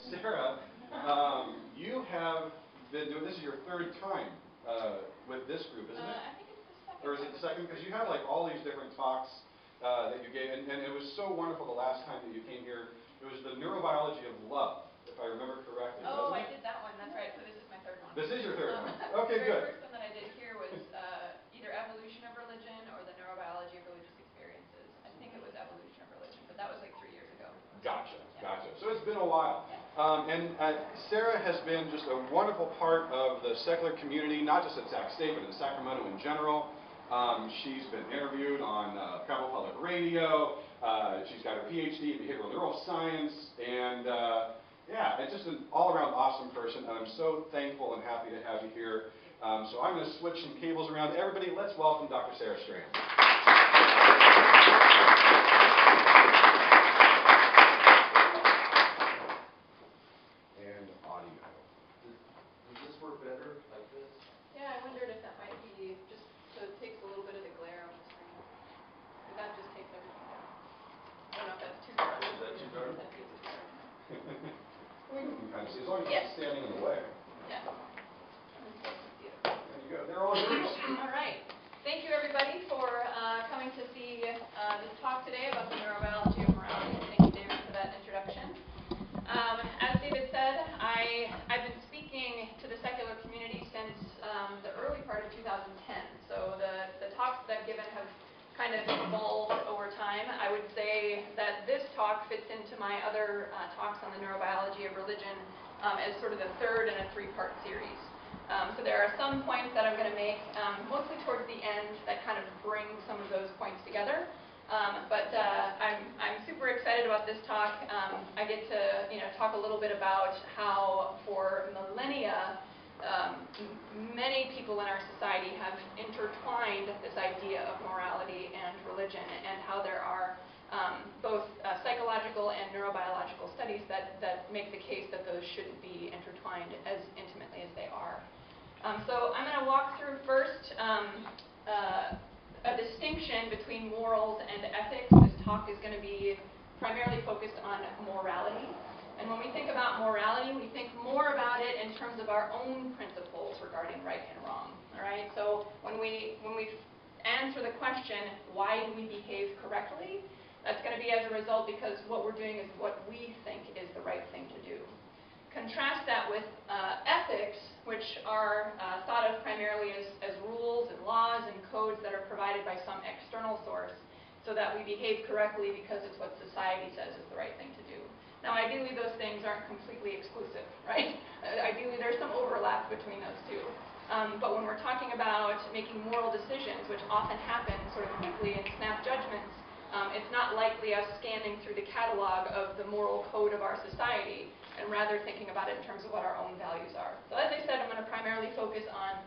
Sarah, you have been doing, this is your third time with this group, isn't it? I think it's the second. Or is it the second? Because you had like all these different talks that you gave, and it was so wonderful the last time that you came here. It was the neurobiology of love, if I remember correctly. Oh, wasn't I it? did that one. That's right. So this is my third one. This is your third one. Okay, the good. first one that I did here was either evolution of religion or the neurobiology of religious experiences. I think it was evolution of religion, but that was like 3 years ago. Gotcha, Yeah. gotcha. So it's been a while. Yeah. And Sarah has been just a wonderful part of the secular community, not just at Sac State, but in Sacramento in general. She's been interviewed on Travel Public Radio. She's got her Ph.D. in behavioral neuroscience. And yeah, it's just an all-around awesome person. And I'm so thankful and happy to have you here. So I'm going to switch some cables around. Everybody, let's welcome Dr. Sarah Strand. As long as it's standing in the way. Yeah. There you go. They're all yours. All right. Thank you, everybody, for coming to see this talk today about the neurobiology of morality. Thank you, David, for that introduction. As David said, I've been speaking to the secular community since the early part of 2010. So the talks that I've given have kind of evolved over time. I would say that this talk fits into my other talks on the neurobiology of religion as sort of the third in a three-part series. So there are some points that I'm going to make mostly towards the end that kind of bring some of those points together. But I'm super excited about this talk. I get to talk a little bit about how for millennia many people in our society have intertwined this idea of morality and religion, and how there are both psychological and neurobiological studies that make the case that those shouldn't be intertwined as intimately as they are. So I'm going to walk through first a distinction between morals and ethics. This talk is going to be primarily focused on morality. And when we think about morality, we think more about it in terms of our own principles regarding right and wrong. All right. So when we answer the question, why do we behave correctly? That's going to be as a result because what we're doing is what we think is the right thing to do. Contrast that with ethics, which are thought of primarily as rules and laws and codes that are provided by some external source, so that we behave correctly because it's what society says is the right thing to do. Now, ideally, those things aren't completely exclusive, right? Ideally, there's some overlap between those two. But when we're talking about making moral decisions, which often happen sort of quickly in snap judgments, it's not likely us scanning through the catalog of the moral code of our society, and rather thinking about it in terms of what our own values are. So as I said, I'm going to primarily focus on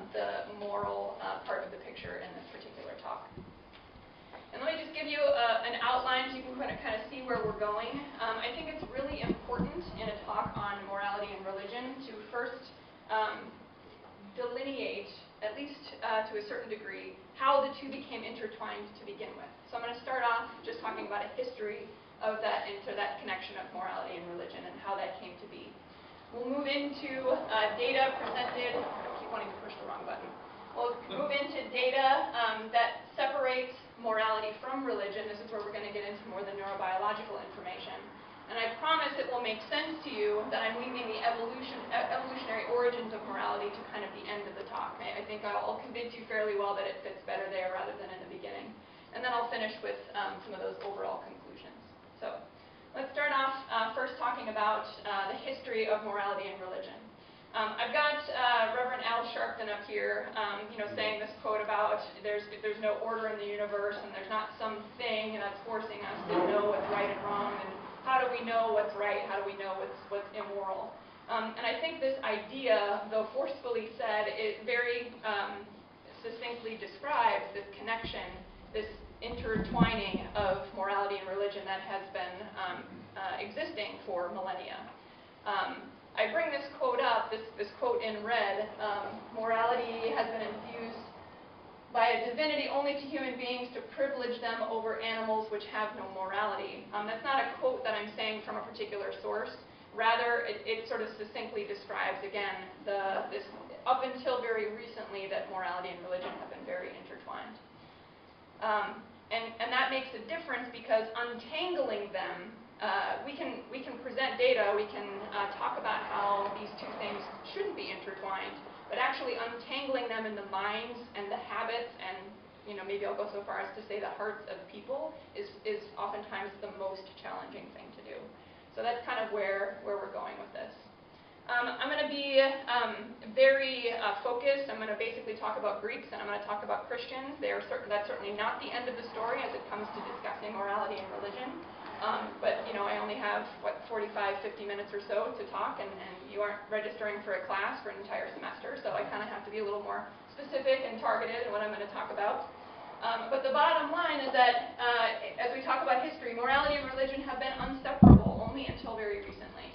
the moral part of the picture in this particular talk. And let me just give you an outline so you can kind of see where we're going. I think it's really important in a talk on morality and religion to first delineate, at least to a certain degree, how the two became intertwined to begin with. So I'm going to start off just talking about a history of that connection of morality and religion and how that came to be. We'll move into data presented. I keep wanting to push the wrong button. We'll move into data that separates morality from religion. This is where we're going to get into more of the neurobiological information. And I promise it will make sense to you that I'm leaving the evolutionary origins of morality to kind of the end of the talk. I think I'll convince you fairly well that it fits better there rather than in the beginning. And then I'll finish with some of those overall conclusions. So let's start off first talking about the history of morality and religion. I've got Reverend Al Sharpton up here, saying this quote about there's no order in the universe, and there's not something that's forcing us to know what's right and wrong, and how do we know what's right? How do we know what's immoral? And I think this idea, though forcefully said, it very succinctly describes this connection, this intertwining of morality and religion that has been existing for millennia. I bring this quote up, this quote in red, morality has been infused by a divinity only to human beings to privilege them over animals which have no morality. That's not a quote that I'm saying from a particular source. Rather, it sort of succinctly describes, again, this up until very recently that morality and religion have been very intertwined. And that makes a difference because untangling them, we can present data, we can talk about how these two things shouldn't be intertwined, but actually untangling them in the minds and the habits and, maybe I'll go so far as to say the hearts of people is oftentimes the most challenging thing to do. So that's kind of where we're going with this. I'm going to be very focused. I'm going to basically talk about Greeks and I'm going to talk about Christians. That's certainly not the end of the story as it comes to discussing morality and religion. But I only have, 45, 50 minutes or so to talk, and you aren't registering for a class for an entire semester, so I kind of have to be a little more specific and targeted in what I'm going to talk about. But the bottom line is that as we talk about history, morality and religion have been inseparable only until very recently.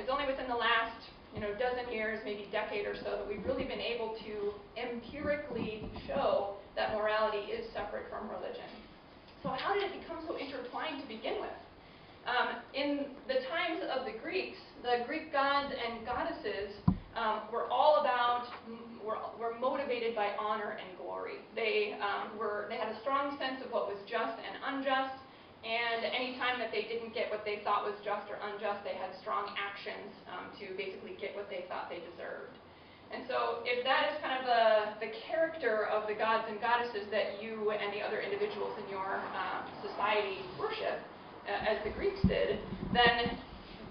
It's only within the last dozen years, maybe decade or so, that we've really been able to empirically show that morality is separate from religion. So how did it become so intertwined to begin with? In the times of the Greeks, the Greek gods and goddesses were motivated by honor and glory. They had a strong sense of what was just and unjust, and any time that they didn't get what they thought was just or unjust, they had strong actions to basically get what they thought they deserved. And so if that is kind of the character of the gods and goddesses that you and the other individuals in your society worship, as the Greeks did, then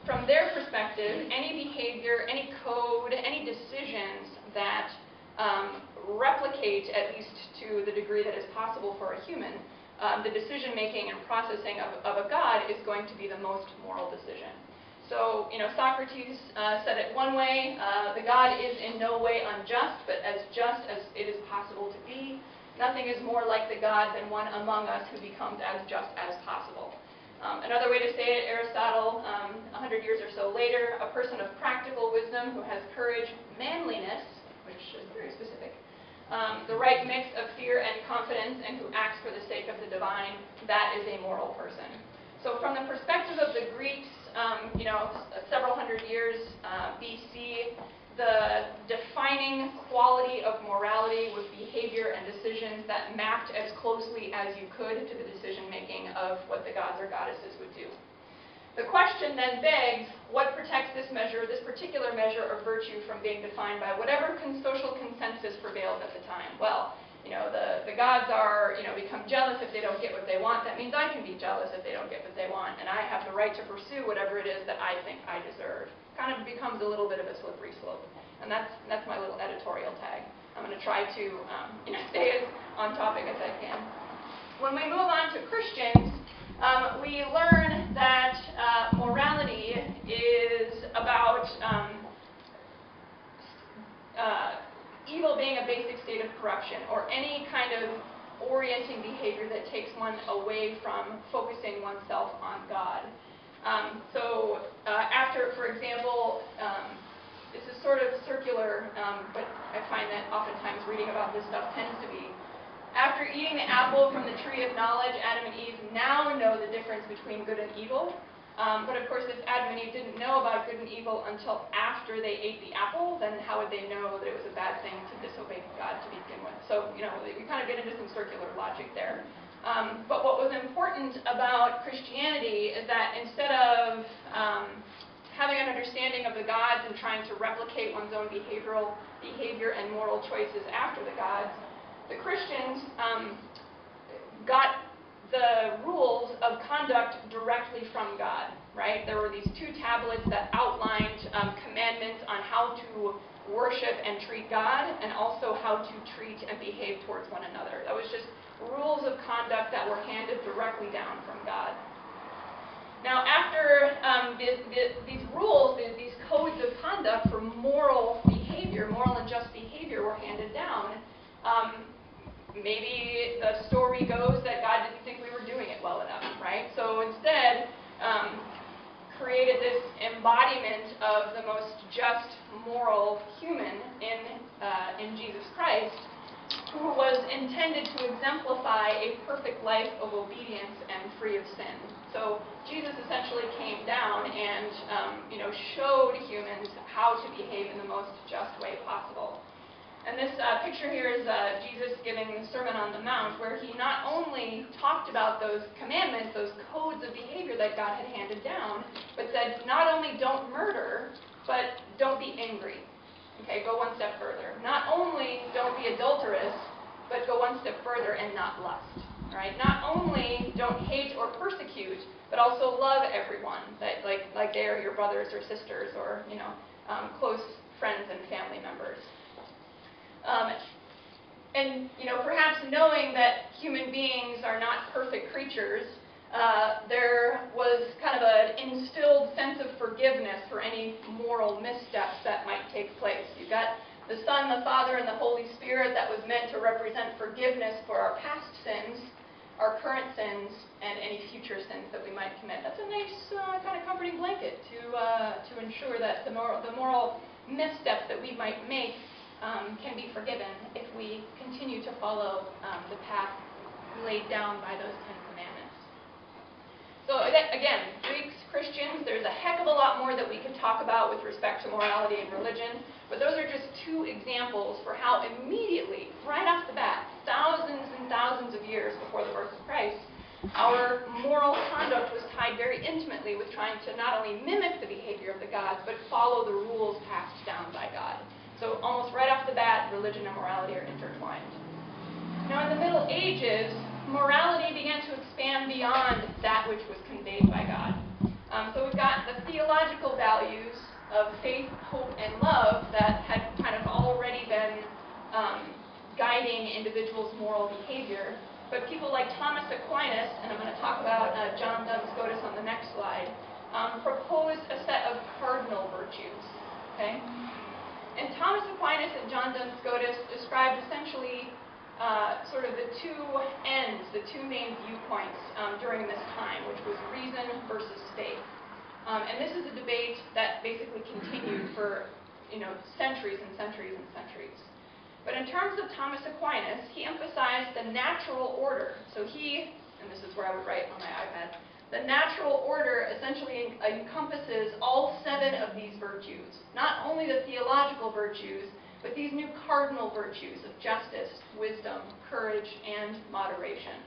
from their perspective, any behavior, any code, any decisions that replicate, at least to the degree that is possible for a human, the decision-making and processing of a god is going to be the most moral decision. So, Socrates said it one way, the god is in no way unjust, but as just as it is possible to be. Nothing is more like the god than one among us who becomes as just as possible. Another way to say it, Aristotle, 100 years or so later, a person of practical wisdom who has courage, manliness, which is very specific, the right mix of fear and confidence, and who acts for the sake of the divine, that is a moral person. So from the perspective of the Greeks, several hundred years BC, the defining quality of morality was behavior and decisions that mapped as closely as you could to the decision-making of what the gods or goddesses would do. The question then begs, what protects this particular measure of virtue from being defined by whatever social consensus prevailed at the time? Well, the gods become jealous if they don't get what they want. That means I can be jealous if they don't get what they want, and I have the right to pursue whatever it is that I think I deserve. Kind of becomes a little bit of a slippery slope, and that's my little editorial tag. I'm going to try to stay as on topic as I can. When we move on to Christians, we learn that morality is about evil being a basic state of corruption, or any kind of orienting behavior that takes one away from focusing oneself on God. After, for example, this is sort of circular, but I find that oftentimes reading about this stuff tends to be. After eating the apple from the tree of knowledge, Adam and Eve now know the difference between good and evil. But of course, if Adam and Eve didn't know about good and evil until after they ate the apple, then how would they know that it was a bad thing to disobey God to begin with? So, we kind of get into some circular logic there. But what was important about Christianity is that instead of having an understanding of the gods and trying to replicate one's own behavior and moral choices after the gods, the Christians got the rules of conduct directly from God, right? There were these two tablets that outlined commandments on how to worship and treat God, and also how to treat and behave towards one another. That was just rules of conduct that were handed directly down from God. Now, after these rules, these codes of conduct for moral behavior, moral and just behavior were handed down, maybe the story goes that God didn't think we were doing it well enough, right? So instead, created this embodiment of the most just, moral human in Jesus Christ, who was intended to exemplify a perfect life of obedience and free of sin. So Jesus essentially came down and showed humans how to behave in the most just way possible. And this picture here is Jesus giving the Sermon on the Mount, where he not only talked about those commandments, those codes of behavior that God had handed down, but said not only don't murder, but don't be angry. Okay, go one step further. Not only don't be adulterous, but go one step further and not lust. Right? Not only don't hate or persecute, but also love everyone, that like they are your brothers or sisters or close friends and family members. Perhaps knowing that human beings are not perfect creatures, there was kind of an instilled sense of forgiveness for any moral missteps that might take place. You've got the Son, the Father, and the Holy Spirit that was meant to represent forgiveness for our past sins, our current sins, and any future sins that we might commit. That's a nice kind of comforting blanket to ensure that the moral missteps that we might make can be forgiven if we continue to follow the path laid down by those 10 commandments. So again, Greeks, Christians, there's a heck of a lot more that we could talk about with respect to morality and religion, but those are just two examples for how immediately, right off the bat, thousands and thousands of years before the birth of Christ, our moral conduct was tied very intimately with trying to not only mimic the behavior of the gods, but follow the rules passed down by God. So almost right off the bat, religion and morality are intertwined. Now in the Middle Ages, morality began to expand beyond that which was conveyed by God. So we've got the theological values of faith, hope, and love that had kind of already been guiding individuals' moral behavior. But people like Thomas Aquinas, and I'm going to talk about John Duns Scotus on the next slide, proposed a set of cardinal virtues. Okay? And Thomas Aquinas and John Duns Scotus described essentially sort of the two ends, the two main viewpoints during this time, which was reason versus faith. And this is a debate that basically continued for centuries and centuries and centuries. But in terms of Thomas Aquinas, he emphasized the natural order. So he, and this is where I would write on my iPad, the natural order essentially encompasses all 7 of these virtues. Not only the theological virtues, but these new cardinal virtues of justice, wisdom, courage, and moderation.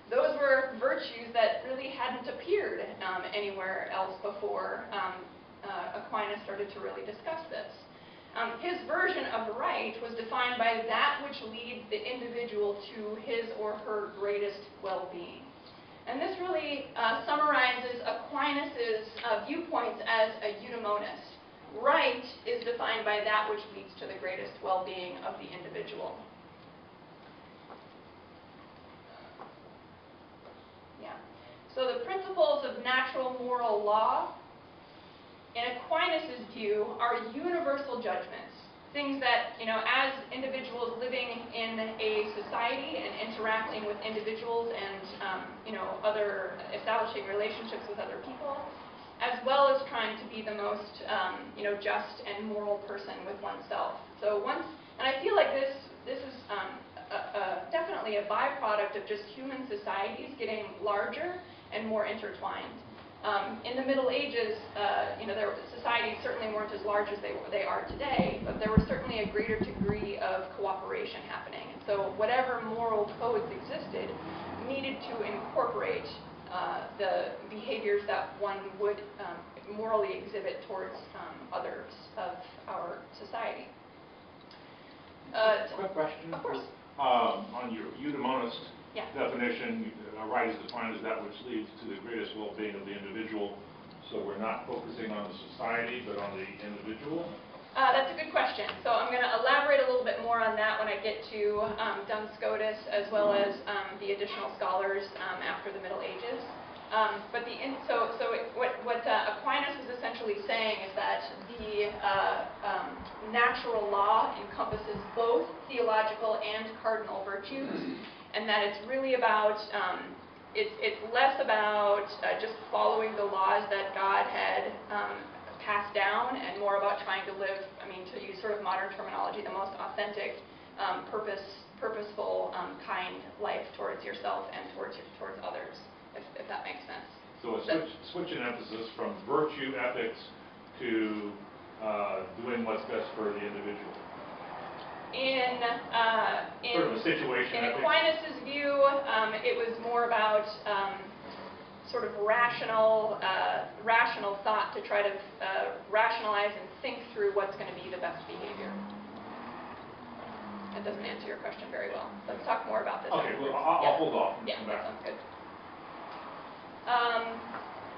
Those were virtues that really hadn't appeared anywhere else before Aquinas started to really discuss this. His version of right was defined by that which leads the individual to his or her greatest well-being. And this really summarizes Aquinas' viewpoints as a eudaimonis. Right is defined by that which leads to the greatest well-being of the individual. Yeah. So the principles of natural moral law, in Aquinas' view, are universal judgments. Things that, as individuals living in a society and interacting with individuals and, other establishing relationships with other people, as well as trying to be the most, just and moral person with oneself. So and I feel like this is definitely a byproduct of just human societies getting larger and more intertwined. In the Middle Ages, societies certainly weren't as large as they are today, but there was certainly a greater degree of cooperation happening. And so whatever moral codes existed needed to incorporate the behaviors that one would morally exhibit towards others of our society. Quick question. Of course. On your eudaimonis Yeah. definition, right is defined as that which leads to the greatest well-being of the individual. So we're not focusing on the society, but on the individual? That's a good question. So I'm going to elaborate a little bit more on that when I get to Duns Scotus, as well as the additional scholars after the Middle Ages. What Aquinas was essentially saying is that the natural law encompasses both theological and cardinal virtues, and that it's really about, it's less about just following the laws that God had passed down, and more about trying to live, to use sort of modern terminology, the most authentic, purposeful, kind life towards yourself and towards others, if that makes sense. So a switch in emphasis from virtue ethics to doing what's best for the individual. In Sort of a situation. In Aquinas' view, it was more about sort of rational thought to try to rationalize and think through what's going to be the best behavior. That doesn't answer your question very well. Let's talk more about this. Okay, well, I'll hold off. Yeah, that sounds good.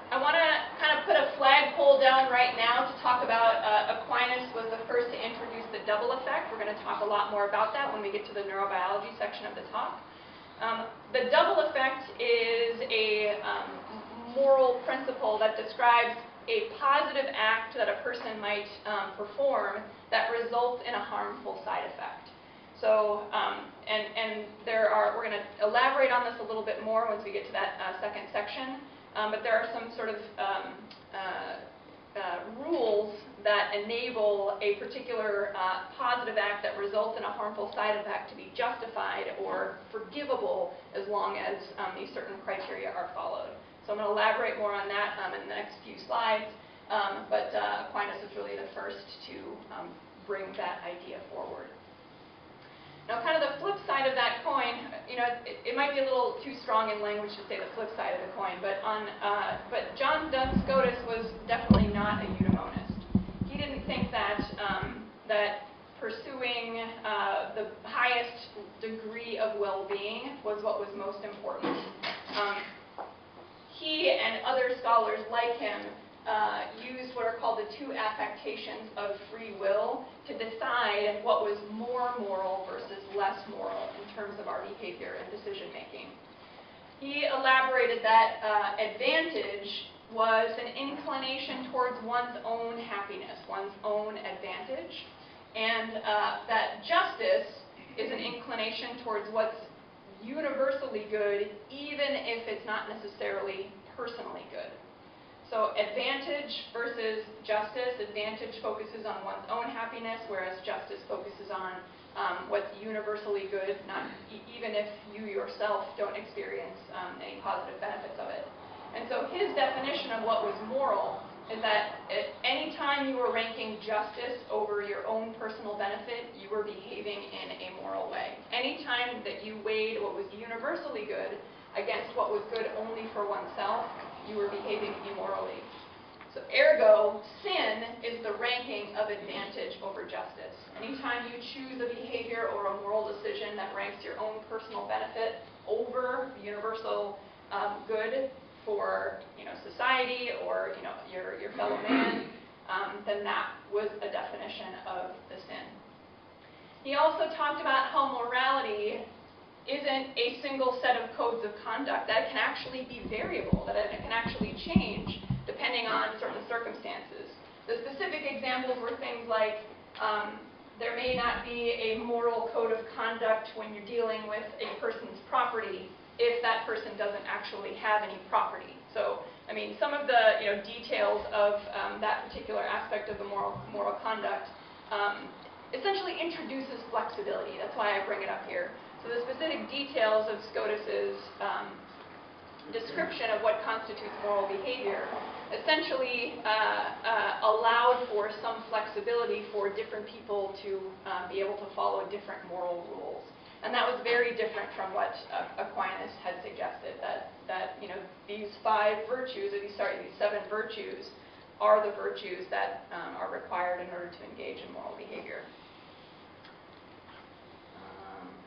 I want to kind of put a flagpole down right now to talk about Aquinas was the first to introduce the double effect. We're going to talk a lot more about that when we get to the neurobiology section of the talk. The double effect is a moral principle that describes a positive act that a person might perform that results in a harmful side effect. So, we're going to elaborate on this a little bit more once we get to that second section. But there are some sort of rules that enable a particular positive act that results in a harmful side effect to be justified or forgivable as long as these certain criteria are followed. So I'm going to elaborate more on that in the next few slides. But Aquinas is really the first to bring that idea forward. Now, kind of the flip side of that coin, it might be a little too strong in language to say the flip side of the coin, but John Duns Scotus was definitely not a eudaemonist. He didn't think that pursuing the highest degree of well-being was what was most important. He and other scholars like him used what are called the two affectations of free will to decide what was more moral versus less moral in terms of our behavior and decision making. He elaborated that advantage was an inclination towards one's own happiness, one's own advantage, and that justice is an inclination towards what's universally good, even if it's not necessarily personally good. So advantage versus justice. Advantage focuses on one's own happiness, whereas justice focuses on what's universally good, even if you yourself don't experience any positive benefits of it. And so his definition of what was moral is that at any time you were ranking justice over your own personal benefit, you were behaving in a moral way. Any time that you weighed what was universally good against what was good only for oneself, you were behaving immorally. So ergo, sin is the ranking of advantage over justice. Anytime you choose a behavior or a moral decision that ranks your own personal benefit over the universal good for society or your fellow man, then that was a definition of the sin. He also talked about how morality isn't a single set of codes of conduct, that it can actually be variable, that it can actually change depending on certain circumstances. The specific examples were things like there may not be a moral code of conduct when you're dealing with a person's property if that person doesn't actually have any property. So, I mean, some of the details of that particular aspect of the moral conduct essentially introduces flexibility. That's why I bring it up here. So the specific details of Scotus's description of what constitutes moral behavior essentially allowed for some flexibility for different people to be able to follow different moral rules. And that was very different from what Aquinas had suggested, that these five virtues, or these 7 virtues, are the virtues that are required in order to engage in moral behavior.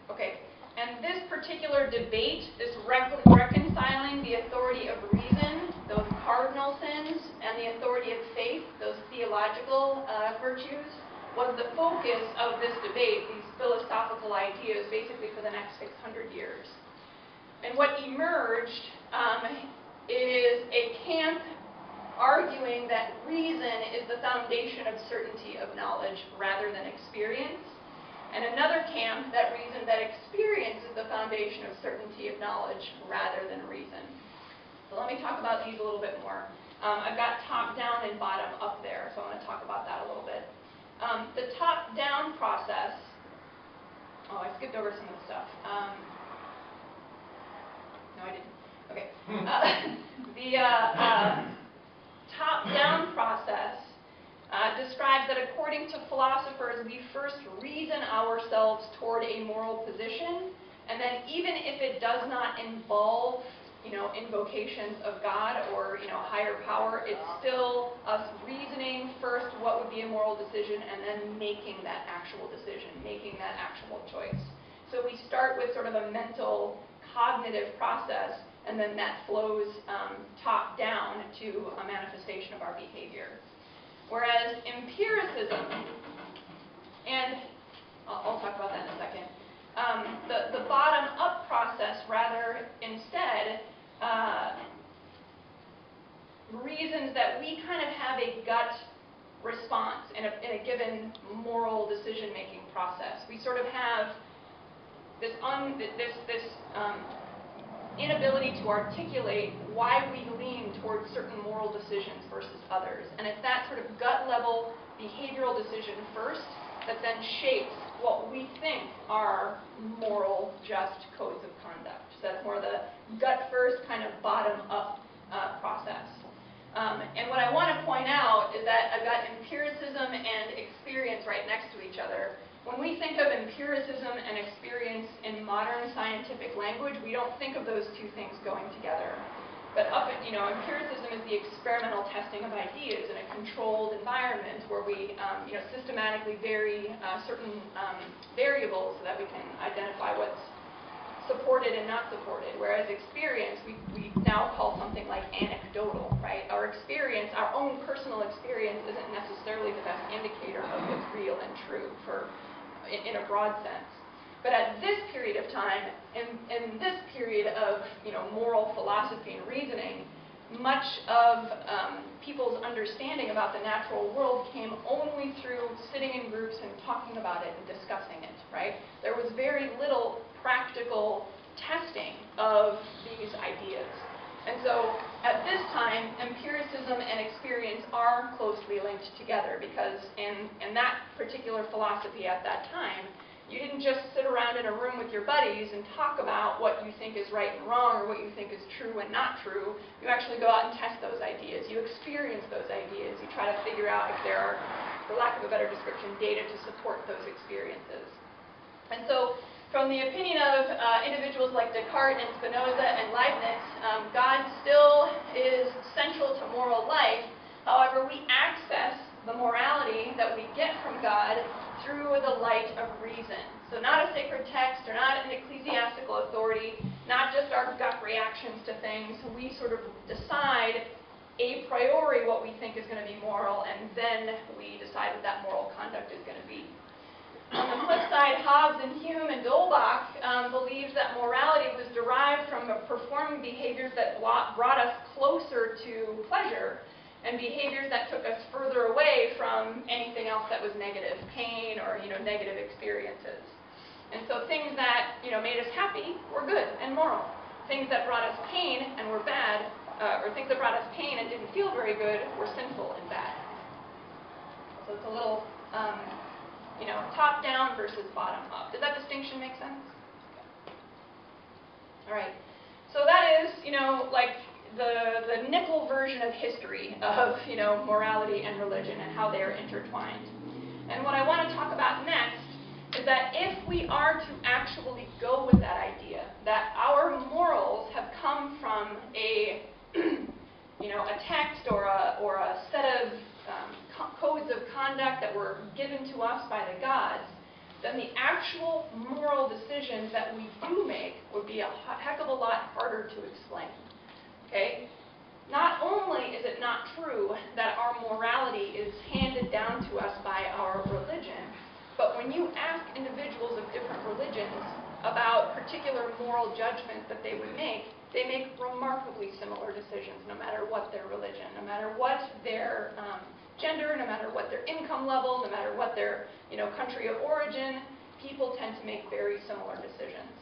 Okay, and this particular debate, this reconciling the authority of reason, those cardinal sins, and the authority of faith, those theological virtues, was the focus of this debate, these philosophical ideas, basically for the next 600 years. And what emerged is a camp arguing that reason is the foundation of certainty of knowledge rather than experience, and another camp that reasoned that experience is the foundation of certainty of knowledge rather than reason. So let me talk about these a little bit more. I've got top-down and bottom-up there, so I want to talk about that a little bit. The top-down process, I skipped over some of the stuff. No, I didn't. Okay. The top-down process describes that according to philosophers, we first reason ourselves toward a moral position, and then even if it does not involve, invocations of God or, higher power, it's still us reasoning first what would be a moral decision and then making that actual decision, making that actual choice. So we start with sort of a mental, cognitive process, and then that flows top down to a manifestation of our behavior. Whereas empiricism, and I'll talk about that in a second, the bottom-up process rather instead reasons that we kind of have a gut response in a given moral decision-making process. We sort of have this inability to articulate why we lean towards certain moral decisions versus others. And it's that sort of gut-level behavioral decision first that then shapes what we think are moral, just codes of conduct. So that's more the gut-first, kind of bottom-up process. And what I want to point out is that I've got empiricism and experience right next to each other. When we think of empiricism and experience in modern scientific language, we don't think of those two things going together. But empiricism is the experimental testing of ideas in a controlled environment where we, systematically vary certain variables so that we can identify what's supported and not supported. Whereas experience, we now call something like anecdotal, right? Our experience, our own personal experience, isn't necessarily the best indicator of what's real and true in a broad sense. But at this period of time, in this period of moral philosophy and reasoning, much of people's understanding about the natural world came only through sitting in groups and talking about it and discussing it, right? There was very little practical testing of these ideas. And so at this time, empiricism and experience are closely linked together because in that particular philosophy at that time, you didn't just sit around in a room with your buddies and talk about what you think is right and wrong or what you think is true and not true. You actually go out and test those ideas. You experience those ideas. You try to figure out if there are, for lack of a better description, data to support those experiences. And so from the opinion of individuals like Descartes and Spinoza and Leibniz, God still is central to moral life. However, we access the morality that we get from God through the light of reason. So not a sacred text or not an ecclesiastical authority, not just our gut reactions to things. We sort of decide a priori what we think is going to be moral, and then we decide what that moral conduct is going to be. On the flip side, Hobbes and Hume and Dolbach believes that morality was derived from performing behaviors that brought us closer to pleasure, and behaviors that took us further away from anything else that was negative, pain or negative experiences. And so things that made us happy were good and moral. Things that brought us pain and were bad, or things that brought us pain and didn't feel very good were sinful and bad. So it's a little top down versus bottom up. Does that distinction make sense? All right. So that is like the nickel version of history of morality and religion and how they are intertwined. And what I want to talk about next is that if we are to actually go with that idea, that our morals have come from a text or a set of codes of conduct that were given to us by the gods, then the actual moral decisions that we do make would be a heck of a lot harder to explain. Okay? Not only is it not true that our morality is handed down to us by our religion, but when you ask individuals of different religions about particular moral judgments that they would make, they make remarkably similar decisions no matter what their religion, no matter what their gender, no matter what their income level, no matter what their country of origin. People tend to make very similar decisions.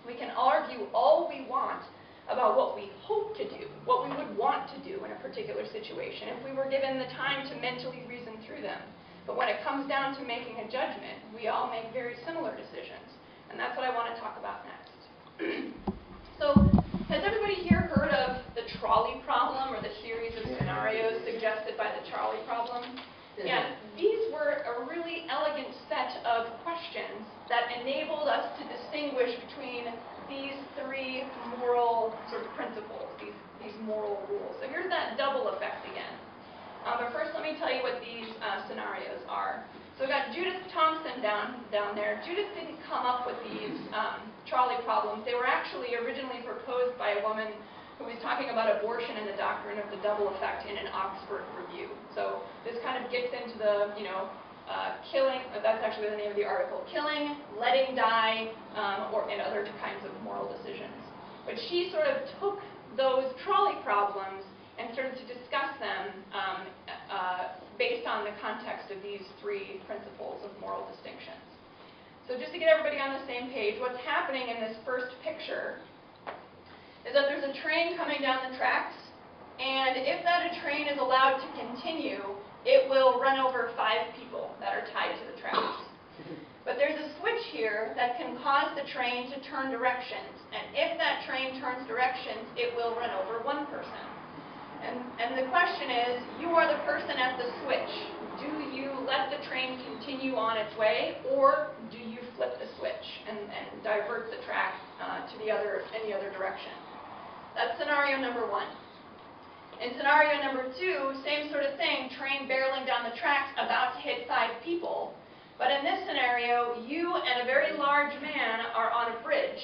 We can argue all we want about what we hope to do, what we would want to do in a particular situation if we were given the time to mentally reason through them. But when it comes down to making a judgment, we all make very similar decisions. And that's what I want to talk about next. So Has everybody here heard of the trolley problem or the series of scenarios suggested by the trolley problem? Yeah, these were a really elegant set of questions that enabled us to distinguish between these three moral sort of principles, these moral rules. So here's that double effect again. But first let me tell you what these scenarios are. So we've got Judith Thompson down there. Judith didn't come up with these trolley problems. They were actually originally proposed by a woman who was talking about abortion and the doctrine of the double effect in an Oxford review. So this kind of gets into the, killing, that's actually the name of the article, killing, letting die, and other kinds of moral decisions. But she sort of took those trolley problems and started to discuss them based on the context of these three principles of moral distinctions. So just to get everybody on the same page, what's happening in this first picture is that there's a train coming down the tracks, and if that train is allowed to continue, it will run over 5 people that are tied to the tracks. But there's a switch here that can cause the train to turn directions, and if that train turns directions, it will run over 1 person. And the question is, you are the person at the switch. Do you let the train continue on its way, or do you flip the switch and divert the track to any other direction? That's scenario number 1. In scenario number 2, same sort of thing, train barreling down the tracks, about to hit 5 people. But in this scenario, you and a very large man are on a bridge,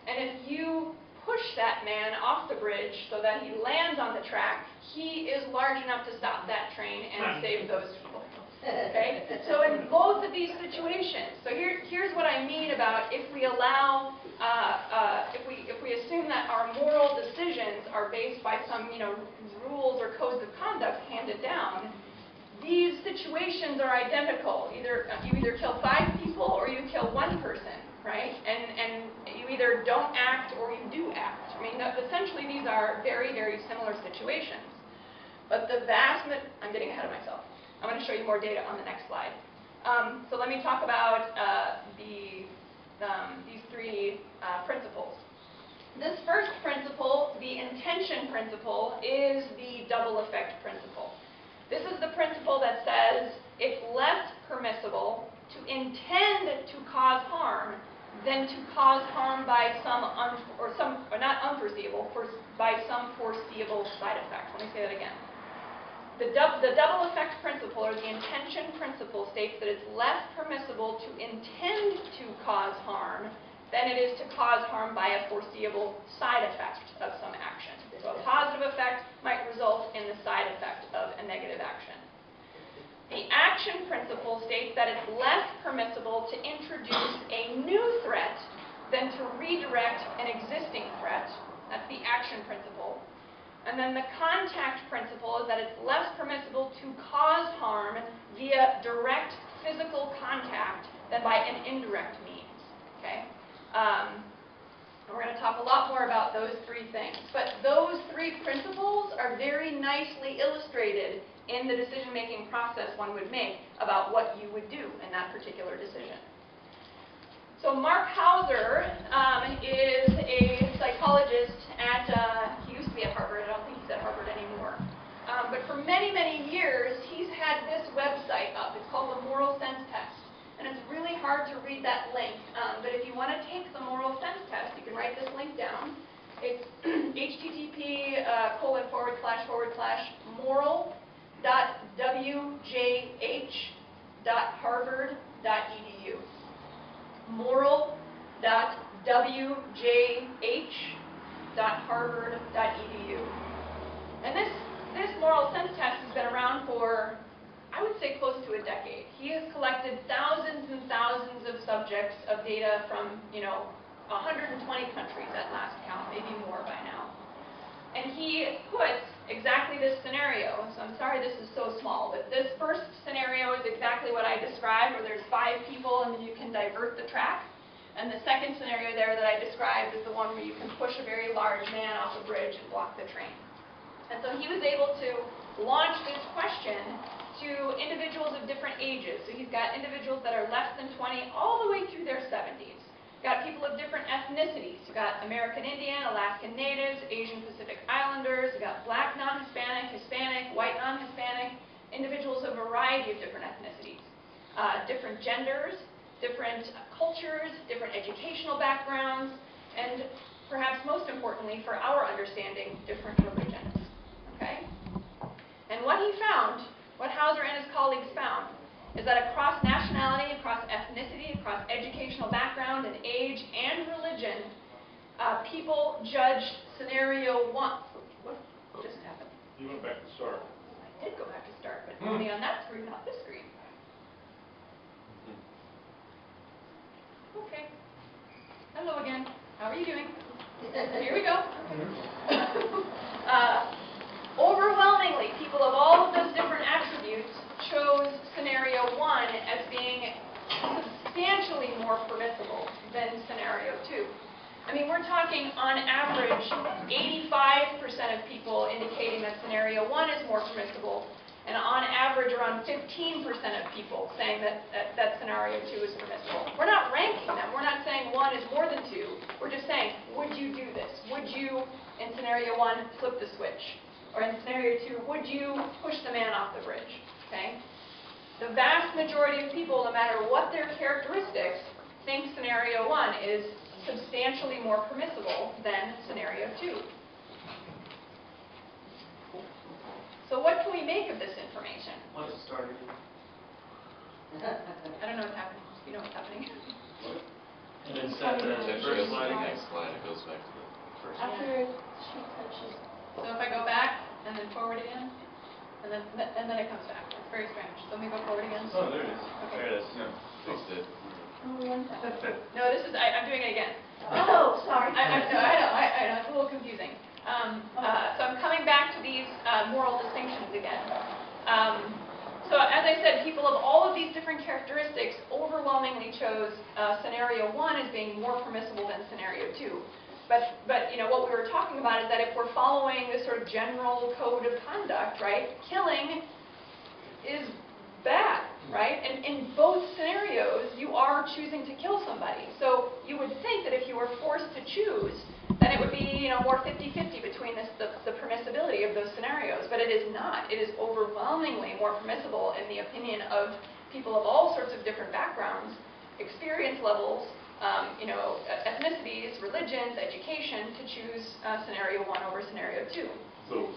and if you push that man off the bridge so that he lands on the track, he is large enough to stop that train and save those people. Okay? So in both of these situations, so here's what I mean about if we allow, if we assume that our moral decisions are based by some, rules or codes of conduct handed down, these situations are identical. You either kill 5 people or you kill 1 person, right? And you either don't act or you do act. I mean, essentially these are very, very similar situations. But I'm getting ahead of myself. I'm going to show you more data on the next slide. So let me talk about these 3 principles. This first principle, the intention principle, is the double effect principle. This is the principle that says it's less permissible to intend to cause harm than to cause harm by by some foreseeable side effect. Let me say that again. The double effect principle, or the intention principle, states that it's less permissible to intend to cause harm than it is to cause harm by a foreseeable side effect of some action. So a positive effect might result in the side effect of a negative action. The action principle states that it's less permissible to introduce a new threat than to redirect an existing threat. That's the action principle. And then the contact principle is that it's less permissible to cause harm via direct physical contact than by an indirect means. Okay? We're going to talk a lot more about those 3 things. But those 3 principles are very nicely illustrated in the decision-making process one would make about what you would do in that particular decision. So Mark Hauser is a psychologist he used to be at Harvard. I don't think he's at Harvard anymore. But for many, many years, he's had this website up. It's called the Moral Sense Test. And it's really hard to read that link. But if you want to take the Moral Sense Test, you can write this link down. It's http://moral.wjh.harvard.edu. moral.wjh.harvard.edu. And this Moral Sense Test has been around for, I would say, close to a decade. He has collected thousands and thousands of subjects of data from, 120 countries at last count, maybe more by now. And he puts exactly this scenario. So I'm sorry this is so small, but this first scenario is exactly what I described, where there's 5 people and you can divert the track. And the second scenario there that I described is the one where you can push a very large man off a bridge and block the train. And so he was able to launch this question to individuals of different ages. So he's got individuals that are less than 20 all the way through their 70s. Got people of different ethnicities. You've got American Indian, Alaskan Natives, Asian Pacific Islanders. You've got black non-Hispanic, Hispanic, white non-Hispanic, individuals of a variety of different ethnicities, different genders, different cultures, different educational backgrounds, and perhaps most importantly for our understanding, different religions. Okay? And what he found, what Hauser and his colleagues found, is that across nationality, across ethnicity, across educational background and age and religion, people judged scenario 1. What just happened? You went back to start. I did go back to start, but only on that screen, not this screen. Okay. Hello again. How are you doing? Here we go. Overwhelmingly, people of all of those different attributes chose scenario 1 as being substantially more permissible than scenario 2. I mean, we're talking on average 85% of people indicating that scenario 1 is more permissible, and on average around 15% of people saying that scenario 2 is permissible. We're not ranking them. We're not saying 1 is more than 2. We're just saying, would you do this? Would you, in scenario 1, flip the switch? Or in scenario 2, would you push the man off the bridge? Okay? The vast majority of people, no matter what their characteristics, think scenario 1 is substantially more permissible than scenario 2. So what can we make of this information? What's the start again? I don't know what's happening. You know what's happening? And then set the first slide again. Next slide, it goes back to the first one. After she touches. So if I go back and then forward again, and then it comes back. It's very strange. So let me go forward again. Oh, there it is. Okay. There it is. Yeah, fixed it. No, this is, I'm doing it again. Oh, sorry. I know, it's a little confusing. So I'm coming back to these moral distinctions again. So as I said, people of all of these different characteristics overwhelmingly chose scenario 1 as being more permissible than scenario 2. But you know, what we were talking about is that if we're following this sort of general code of conduct, right, killing is bad, right? And in both scenarios, you are choosing to kill somebody. So you would think that if you were forced to choose, then it would be, you know, more 50-50 between the permissibility of those scenarios. But it is not. It is overwhelmingly more permissible in the opinion of people of all sorts of different backgrounds, experience levels, you know, ethnicities, religions, education, to choose scenario 1 over scenario 2. So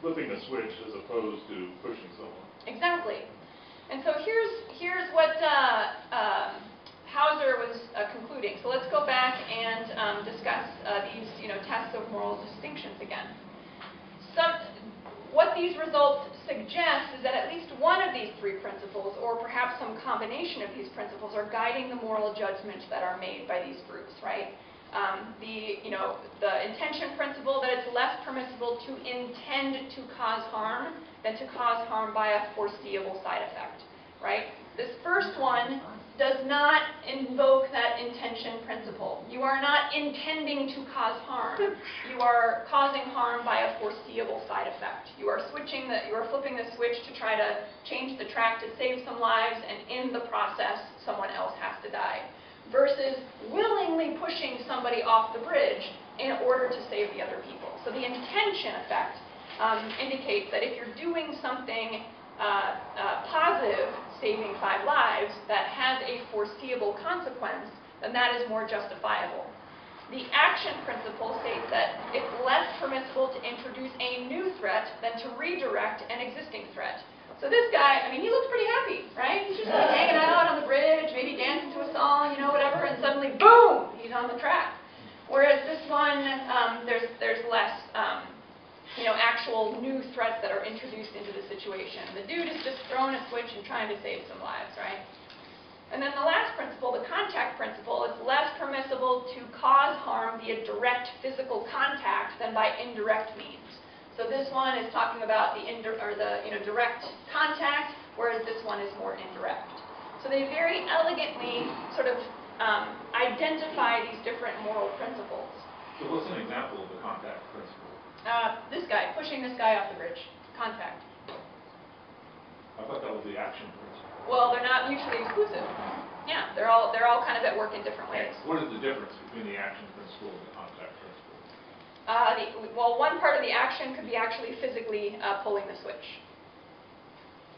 flipping a switch as opposed to pushing someone. Exactly. And so here's what Hauser was concluding. So let's go back and discuss these, you know, tests of moral distinctions again. What these results suggest is that at least one of these 3 principles, or perhaps some combination of these principles, are guiding the moral judgments that are made by these groups, right? The intention principle, that it's less permissible to intend to cause harm than to cause harm by a foreseeable side effect, right? This first one does not invoke that intention principle. You are not intending to cause harm. You are causing harm by a foreseeable side effect. You are flipping the switch to try to change the track to save some lives, and in the process, someone else has to die. Versus willingly pushing somebody off the bridge in order to save the other people. So the intention effect indicates that if you're doing something positive, saving 5 lives, that has a foreseeable consequence, then that is more justifiable. The action principle states that it's less permissible to introduce a new threat than to redirect an existing threat. So this guy, I mean, he looks pretty happy, right? He's just like hanging out on the bridge, maybe dancing to a song, you know, whatever, and suddenly, boom, he's on the track. Whereas this one, there's less, you know, actual new threats that are introduced into the situation. The dude is just throwing a switch and trying to save some lives, right? And then the last principle, the contact principle, it's less permissible to cause harm via direct physical contact than by indirect means. So this one is talking about the direct contact, whereas this one is more indirect. So they very elegantly sort of identify these different moral principles. So what's an example of the contact principle? This guy, pushing this guy off the bridge, contact. I thought that was the action principle. Well, they're not mutually exclusive. Yeah, they're all kind of at work in different ways. What is the difference between the action principle and the contact principle? Well, one part of the action could be actually physically pulling the switch.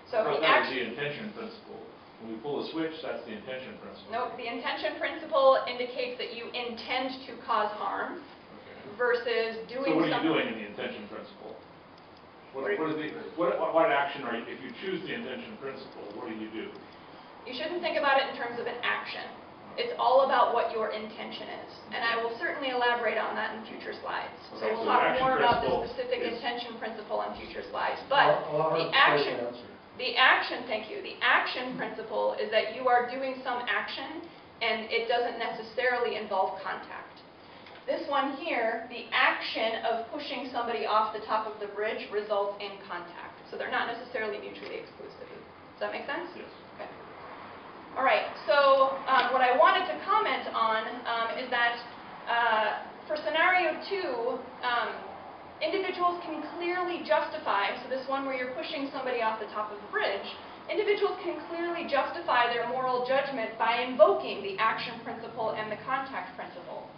So But the that is action. the intention principle. When we pull a switch, that's the intention principle. Nope, the intention principle indicates that you intend to cause harm Okay. versus doing So what are something. you doing in the intention principle? What are What action are you, if you choose the intention principle, what do you do? You shouldn't think about it in terms of an action. It's all about what your intention is. And I will certainly elaborate on that in future slides. So Okay, we'll so the talk action more about the principle specific is- intention principle on future slides. But the action, thank you, the action principle is that you are doing some action and it doesn't necessarily involve contact. This one here, the action of pushing somebody off the top of the bridge results in contact. So they're not necessarily mutually exclusive. Does that make sense? Yes. Okay. All right, so what I wanted to comment on is that for scenario 2, individuals can clearly justify, so this one where you're pushing somebody off the top of the bridge, individuals can clearly justify their moral judgment by invoking the action principle and the contact principle.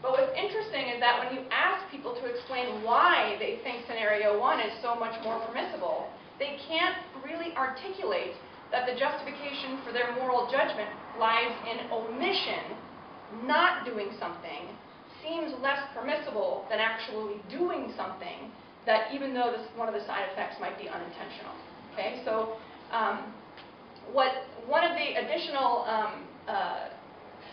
But what's interesting is that when you ask people to explain why they think scenario 1 is so much more permissible, they can't really articulate that the justification for their moral judgment lies in omission. Not doing something seems less permissible than actually doing something that, even though one of the side effects might be unintentional. Okay, so one of the additional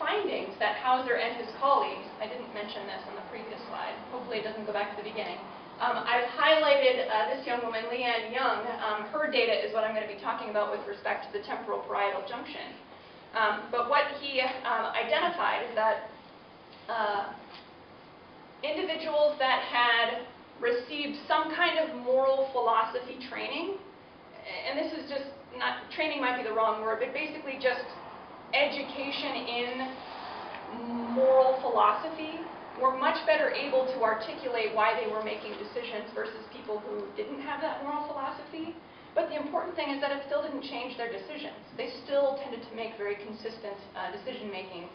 findings that Hauser and his colleagues, I didn't mention this on the previous slide, hopefully it doesn't go back to the beginning. I've highlighted this young woman, Leanne Young. Her data is what I'm going to be talking about with respect to the temporal parietal junction. But what he identified is that individuals that had received some kind of moral philosophy training, and this is just not, training might be the wrong word, but basically just education in moral philosophy, were much better able to articulate why they were making decisions versus people who didn't have that moral philosophy. But the important thing is that it still didn't change their decisions. They still tended to make very consistent decision-making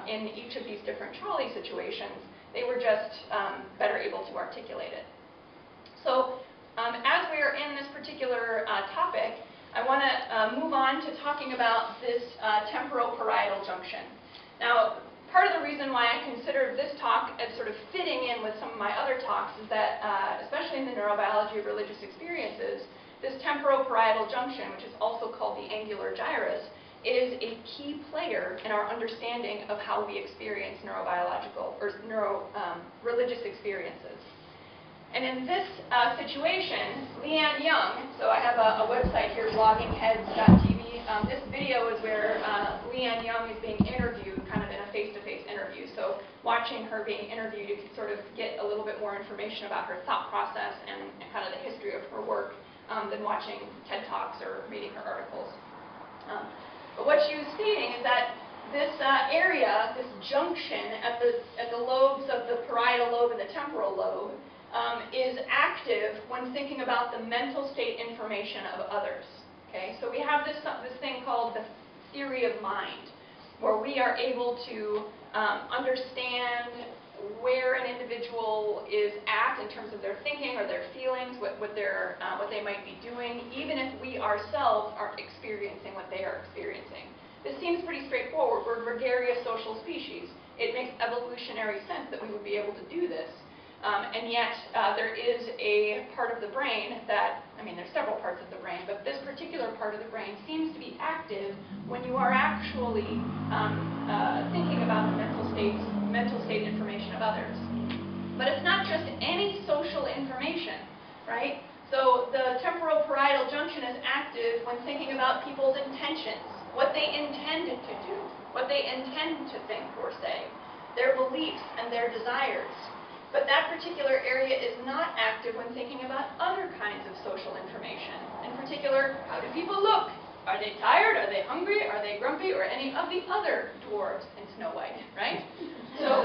in each of these different trolley situations. They were just better able to articulate it. So as we are in this particular topic, I want to move on to talking about this temporal parietal junction. Now, part of the reason why I considered this talk as sort of fitting in with some of my other talks is that, especially in the neurobiology of religious experiences, this temporal parietal junction, which is also called the angular gyrus, is a key player in our understanding of how we experience neurobiological or religious experiences. And in this situation, Leanne Young, so I have a website here, bloggingheads.tv. This video is where Leanne Young is being interviewed, kind of in a face-to-face interview. So watching her being interviewed, you can sort of get a little bit more information about her thought process and kind of the history of her work than watching TED Talks or reading her articles. But what she was stating is that this area, this junction at the lobes of the parietal lobe and the temporal lobe, is active when thinking about the mental state information of others. Okay, so we have this thing called the theory of mind, where we are able to understand where an individual is at in terms of their thinking or their feelings, what they might be doing, even if we ourselves aren't experiencing what they are experiencing. This seems pretty straightforward. We're gregarious social species. It makes evolutionary sense that we would be able to do this. And yet, there is a part of the brain that, I mean, there's several parts of the brain, but this particular part of the brain seems to be active when you are actually thinking about the mental state information of others. But it's not just any social information, right? So the temporal parietal junction is active when thinking about people's intentions, what they intended to do, what they intend to think or say, their beliefs and their desires. But that particular area is not active when thinking about other kinds of social information. In particular, how do people look? Are they tired? Are they hungry? Are they grumpy? Or any of the other dwarves in Snow White, right? So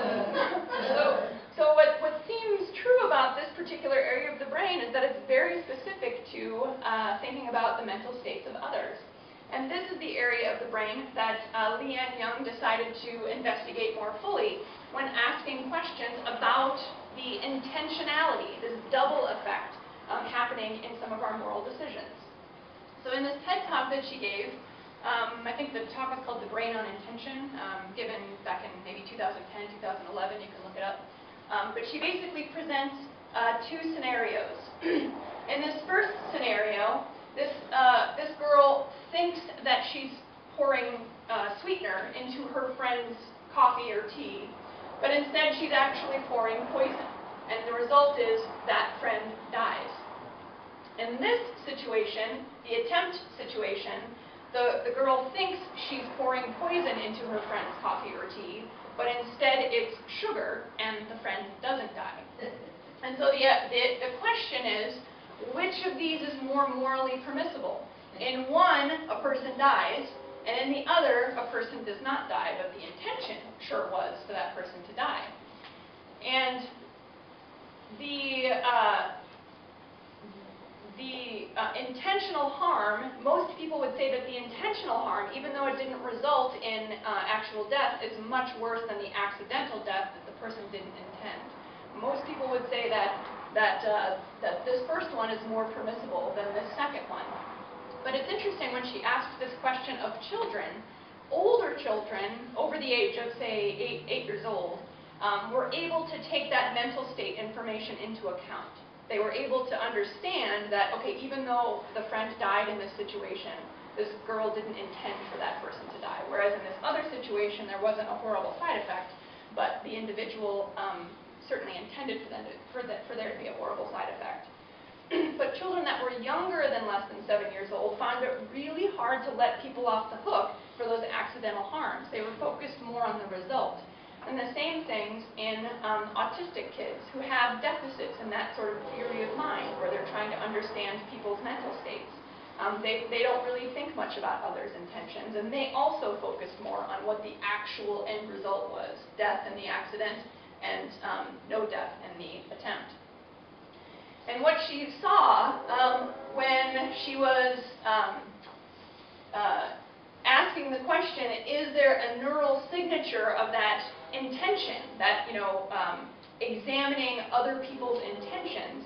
what seems true about this particular area of the brain is that it's very specific to thinking about the mental states of others. And this is the area of the brain that Leanne Young decided to investigate more fully when asking questions about the intentionality, this double effect happening in some of our moral decisions. So in this TED Talk that she gave, I think the talk is called The Brain on Intention, given back in maybe 2010, 2011, you can look it up. But she basically presents two scenarios. In this first scenario, this girl thinks that she's pouring sweetener into her friend's coffee or tea, but instead she's actually pouring poison. And the result is that friend dies. In this situation, the attempt situation, the girl thinks she's pouring poison into her friend's coffee or tea, but instead it's sugar and the friend doesn't die. And so the question is, which of these is more morally permissible? In one, a person dies, and in the other, a person does not die, but the intention sure was for that person to die. And the intentional harm, most people would say that the intentional harm, even though it didn't result in actual death, is much worse than the accidental death that the person didn't intend. Most people would say that this first one is more permissible than this second one. But it's interesting when she asks this question of children, older children over the age of, say, 8 years old, were able to take that mental state information into account. They were able to understand that, okay, even though the friend died in this situation, this girl didn't intend for that person to die. Whereas in this other situation, there wasn't a horrible side effect, but the individual certainly intended for there to be a horrible side effect. But children that were younger than less than 7 years old found it really hard to let people off the hook for those accidental harms. They were focused more on the result. And the same things in autistic kids who have deficits in that sort of theory of mind, where they're trying to understand people's mental states. They don't really think much about others' intentions, and they also focused more on what the actual end result was, death in the accident and no death in the attempt. And what she saw when she was asking the question, is there a neural signature of that intention, that, examining other people's intentions,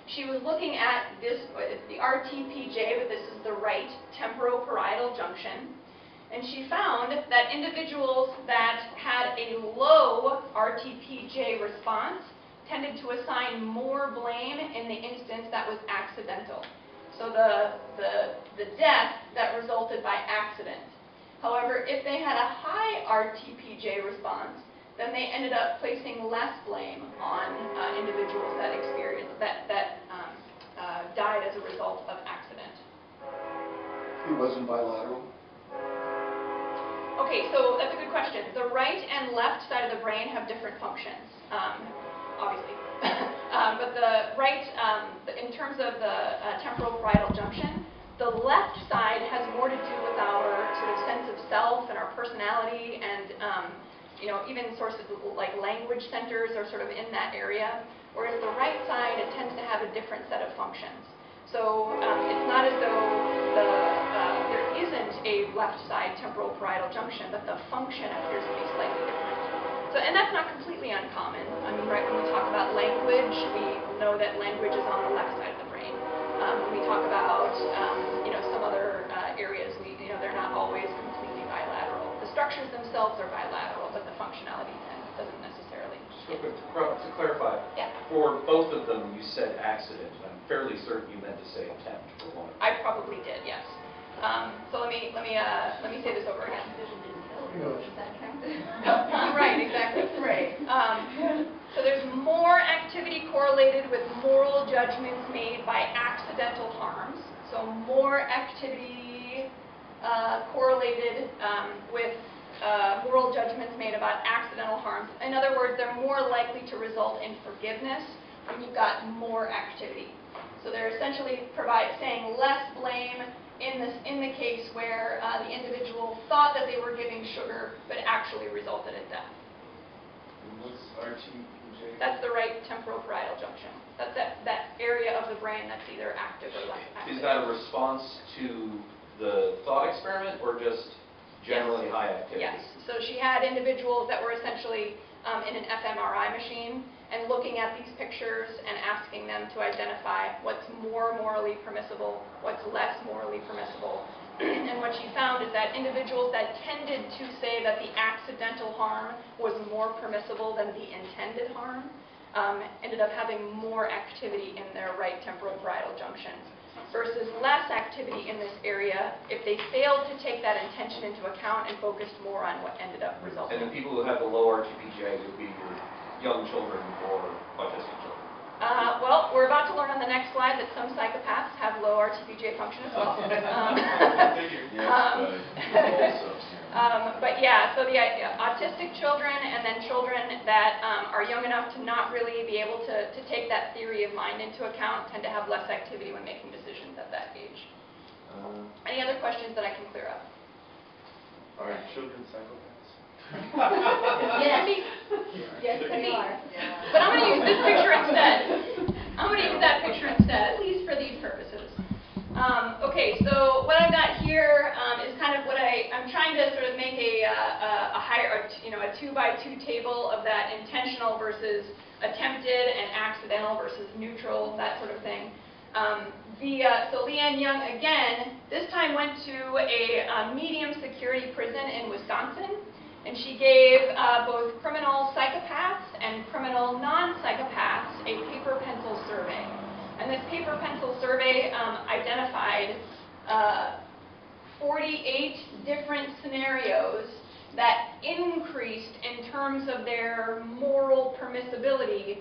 she was looking at this, the RTPJ, but this is the right temporal-parietal junction, and she found that individuals that had a low RTPJ response tended to assign more blame in the instance that was accidental. So the death that resulted by accident. However, if they had a high RTPJ response, then they ended up placing less blame on individuals that experienced died as a result of accident. It wasn't bilateral? Okay, so that's a good question. The right and left side of the brain have different functions, obviously. But the right, in terms of the temporal parietal junction, the left side has more to do with our sort of sense of self and our personality, and even sources like language centers are sort of in that area. Whereas the right side, it tends to have a different set of functions. So it's not as though there isn't a left side temporal parietal junction, but the function appears to be slightly different. So, and that's not completely uncommon. I mean, right, when we talk about language, we know that language is on the left side of the brain. When we talk about, some other areas, they're not always completely bilateral. The structures themselves are bilateral, but the functionality doesn't necessarily. Just real quick, to clarify, Yeah. for both of them, you said accident. I'm fairly certain you meant to say attempt for one. I probably did, yes. So let me say this over again. Right, exactly. Right. So there's more activity correlated with moral judgments made by accidental harms. So more activity correlated with moral judgments made about accidental harms. In other words, they're more likely to result in forgiveness when you've got more activity. So they're essentially saying less blame in the case where the individual thought that they were giving sugar, but actually resulted in death. And what's RTPJ? That's the right temporal parietal junction. That's that area of the brain that's either active or less active. Is that a response to the thought experiment or just generally Yes. high activity? Yes. So she had individuals that were essentially in an fMRI machine and looking at these pictures and asking them to identify what's more morally permissible, what's less morally permissible. And what she found is that individuals that tended to say that the accidental harm was more permissible than the intended harm ended up having more activity in their right temporal parietal junctions versus less activity in this area if they failed to take that intention into account and focused more on what ended up resulting. And the people who have the low RTPJ would be your young children or autistic children. Well, we're about to learn on the next slide that some psychopaths have low RTPJ function as well. But yeah, so the autistic children and then children that are young enough to not really be able to take that theory of mind into account tend to have less activity when making decisions at that age. Any other questions that I can clear up? Are children psychopaths? Yes. Yes, Could they be. are. But I'm going to use this picture instead. I'm going to use that picture instead, at least for these purposes. Okay, so what I've got here is kind of what I'm trying to sort of make a higher, a 2x2 table of that intentional versus attempted and accidental versus neutral, that sort of thing. So Leanne Young, again, this time went to a medium security prison in Wisconsin, and she gave both criminal psychopaths and criminal non-psychopaths a paper pencil survey. And this paper pencil survey identified 48 different scenarios that increased in terms of their moral permissibility,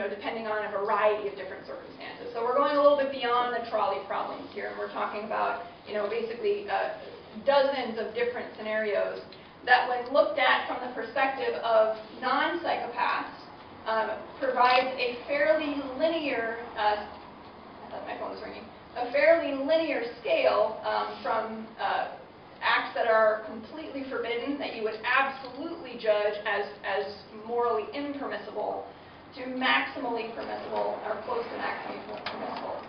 depending on a variety of different circumstances. So we're going a little bit beyond the trolley problems here, and we're talking about, basically dozens of different scenarios that, when looked at from the perspective of non-psychopaths, provides a fairly linear, I thought my phone was ringing, a fairly linear scale from acts that are completely forbidden, that you would absolutely judge as morally impermissible, to maximally permissible, or close to maximally permissible.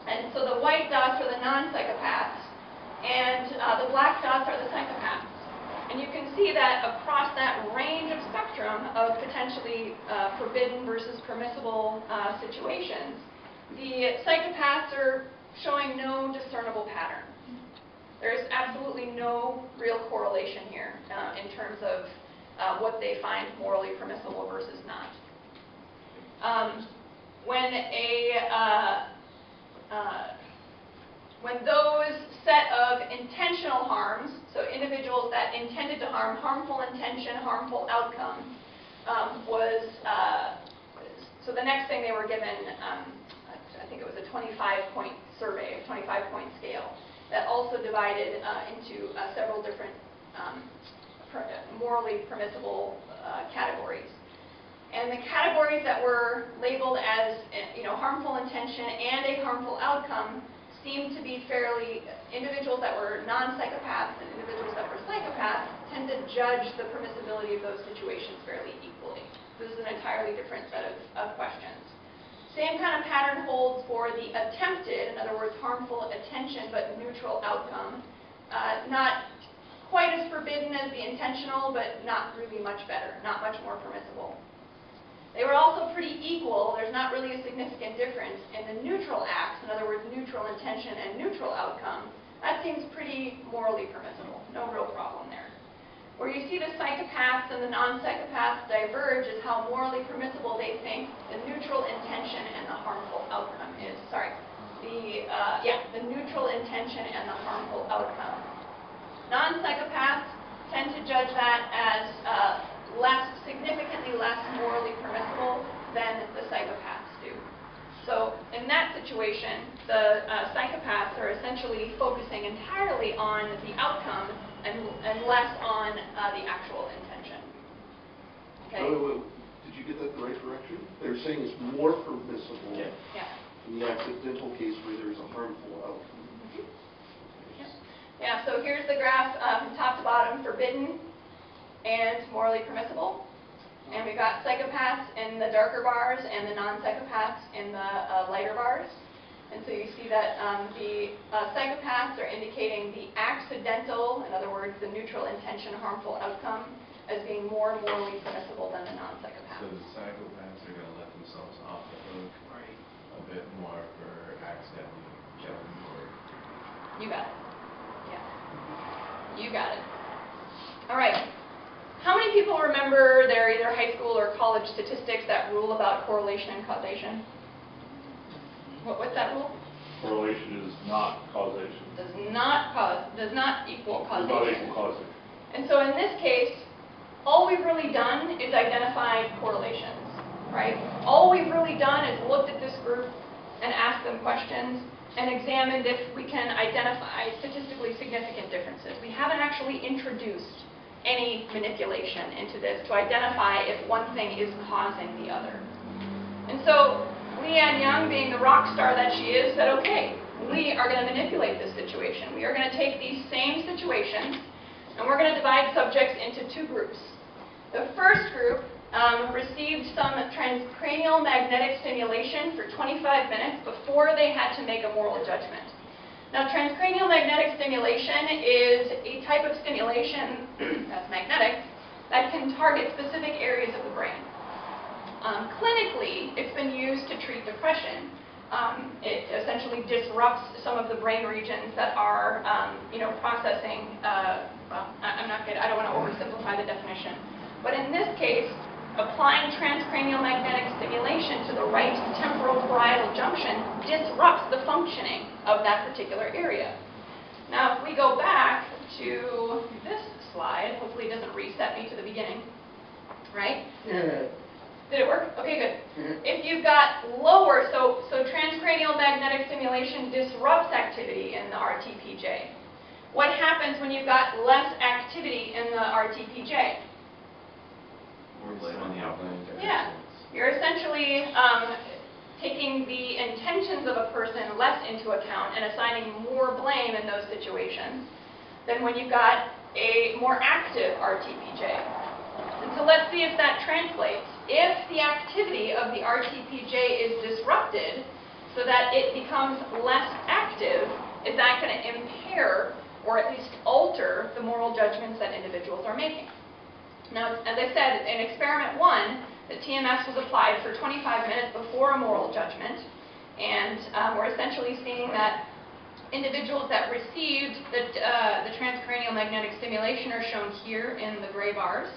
And so the white dots are the non-psychopaths, and the black dots are the psychopaths. And you can see that across that range of spectrum of potentially forbidden versus permissible situations, the psychopaths are showing no discernible pattern. There's absolutely no real correlation here in terms of what they find morally permissible versus not. When those set of intentional harms, so individuals that intended to harm, harmful intention, harmful outcome, so the next thing they were given, I think it was a 25-point survey, a 25-point scale, that also divided into several different morally permissible categories. And the categories that were labeled as harmful intention and a harmful outcome seemed to be fairly, individuals that were non-psychopaths and individuals that were psychopaths tend to judge the permissibility of those situations fairly equally. This is an entirely different set of questions. Same kind of pattern holds for the attempted, in other words, harmful intention but neutral outcome. Not quite as forbidden as the intentional, but not really much better, not much more permissible. They were also pretty equal. There's not really a significant difference in the neutral acts, in other words, neutral intention and neutral outcome. That seems pretty morally permissible. No real problem there. Where you see the psychopaths and the non-psychopaths diverge is how morally permissible they think the neutral intention and the harmful outcome is. The neutral intention and the harmful outcome. Non-psychopaths tend to judge that as significantly less morally permissible than the psychopaths do. So in that situation, the psychopaths are essentially focusing entirely on the outcome and less on the actual intention. Okay? Wait. Did you get that the right direction? They're saying it's more permissible Yeah. in the accidental case where there's a harmful outcome. Yeah, so here's the graph from top to bottom, forbidden and morally permissible. And we've got psychopaths in the darker bars and the non-psychopaths in the lighter bars. And so you see that the psychopaths are indicating the accidental, in other words, the neutral intention harmful outcome, as being more morally permissible than the So non-psychopaths. the psychopaths are going to let themselves off the hook a bit more for accidentally killing or... You got it. Yeah. You got it. All right. How many people remember their either high school or college statistics, that rule about correlation and causation? What's that rule? Correlation is not causation. Does not equal Does causation. not equal causation. And so in this case, all we've really done is identified correlations, right? All we've really done is looked at this group and asked them questions and examined if we can identify statistically significant differences. We haven't actually introduced any manipulation into this to identify if one thing is causing the other. And so Leanne Young, being the rock star that she is, said, okay, we are going to manipulate this situation. We are going to take these same situations and we're going to divide subjects into two groups. The first group received some transcranial magnetic stimulation for 25 minutes before they had to make a moral judgment. Now, transcranial magnetic stimulation is a type of stimulation that's magnetic that can target specific areas of the brain. Clinically, it's been used to treat depression. It essentially disrupts some of the brain regions that are, processing. I don't want to oversimplify the definition, but in this case, applying transcranial magnetic stimulation to the right temporal parietal junction disrupts the functioning of that particular area. Now, if we go back to this slide, hopefully it doesn't reset me to the beginning, right? Yeah. Did it work? Okay, good. If you've got lower, so transcranial magnetic stimulation disrupts activity in the RTPJ. What happens when you've got less activity in the RTPJ? Or blame on the outline. Yeah. You're essentially taking the intentions of a person less into account and assigning more blame in those situations than when you've got a more active RTPJ. And so let's see if that translates. If the activity of the RTPJ is disrupted so that it becomes less active, is that going to impair or at least alter the moral judgments that individuals are making? Now, as I said, in experiment 1, the TMS was applied for 25 minutes before a moral judgment, and we're essentially seeing that individuals that received the transcranial magnetic stimulation are shown here in the gray bars,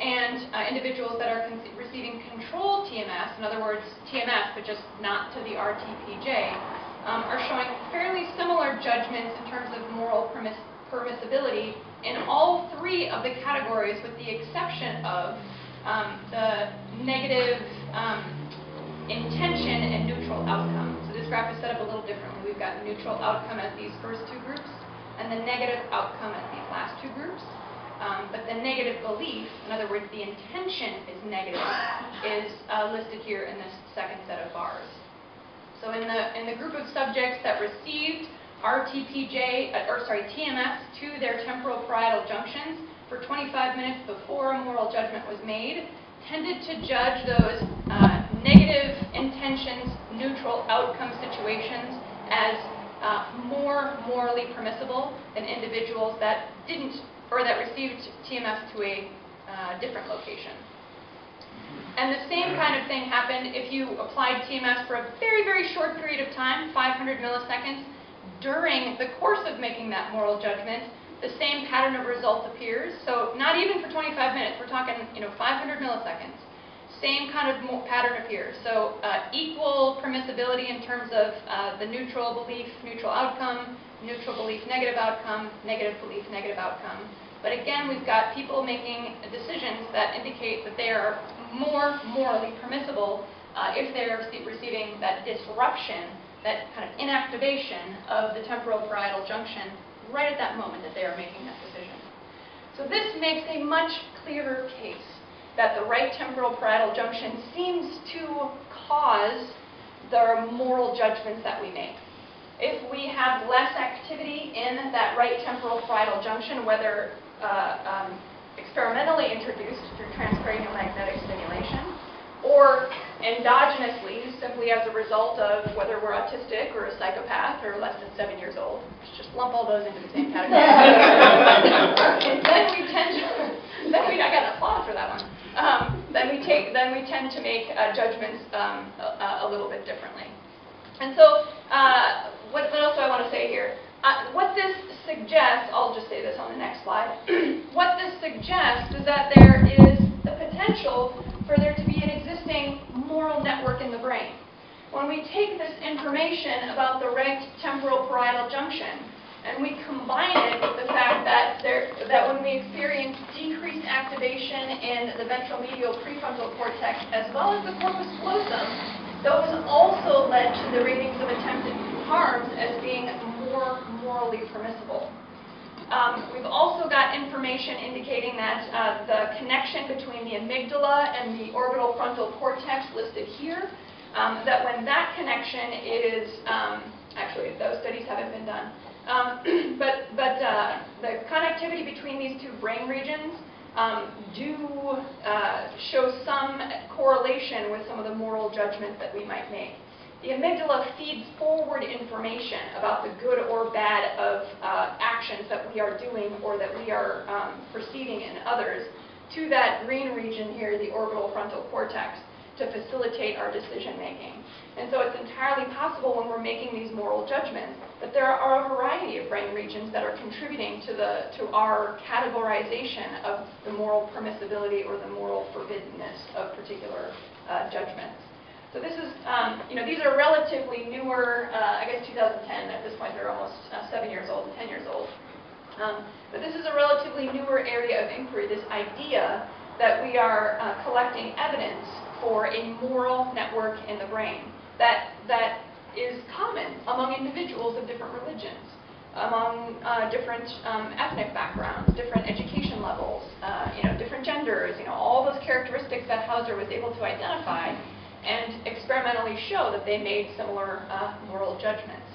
and individuals that are receiving controlled TMS, in other words, TMS, but just not to the RTPJ, are showing fairly similar judgments in terms of moral permissibility in all three of the categories, with the exception of the negative intention and neutral outcome. So this graph is set up a little differently. We've got neutral outcome as these first two groups, and the negative outcome as these last two groups. But the negative belief, in other words, the intention is negative, is listed here in this second set of bars. So in the group of subjects that received TMS to their temporal parietal junctions for 25 minutes before a moral judgment was made, tended to judge those negative intentions, neutral outcome situations as more morally permissible than individuals that didn't, or that received TMS to a different location. And the same kind of thing happened if you applied TMS for a very, very short period of time, 500 milliseconds. During the course of making that moral judgment, the same pattern of results appears. So not even for 25 minutes, we're talking 500 milliseconds. Same kind of pattern appears. So equal permissibility in terms of the neutral belief, neutral outcome, neutral belief, negative outcome, negative belief, negative outcome. But again, we've got people making decisions that indicate that they are more morally permissible if they're receiving that disruption, that kind of inactivation of the temporal parietal junction right at that moment that they are making that decision. So this makes a much clearer case that the right temporal parietal junction seems to cause the moral judgments that we make. If we have less activity in that right temporal parietal junction, whether experimentally introduced through transcranial magnetic stimulation, or endogenously, simply as a result of whether we're autistic or a psychopath or less than 7 years old. Let's just lump all those into the same category. And then we tend to, I got an applause for that one. Then we tend to make judgments a little bit differently. And so, what else do I want to say here? What this suggests, I'll just say this on the next slide. What this suggests is that there is the potential for there to be an existing moral network in the brain. When we take this information about the right temporal parietal junction and we combine it with the fact that when we experience decreased activation in the ventromedial prefrontal cortex as well as the corpus callosum, those also led to the ratings of attempted harms as being more morally permissible. We've also got information indicating that the connection between the amygdala and the orbital frontal cortex listed here, that when that connection is, actually those studies haven't been done, but the connectivity between these two brain regions do show some correlation with some of the moral judgments that we might make. The amygdala feeds forward information about the good or bad of actions that we are doing or that we are perceiving in others to that green region here, the orbital frontal cortex, to facilitate our decision making. And so it's entirely possible when we're making these moral judgments that there are a variety of brain regions that are contributing to our categorization of the moral permissibility or the moral forbiddenness of particular judgments. So this is, these are relatively newer, I guess 2010, at this point they're almost 7 years old and 10 years old. But this is a relatively newer area of inquiry, this idea that we are collecting evidence for a moral network in the brain that is common among individuals of different religions, among different ethnic backgrounds, different education levels, different genders, all those characteristics that Hauser was able to identify and experimentally show that they made similar moral judgments.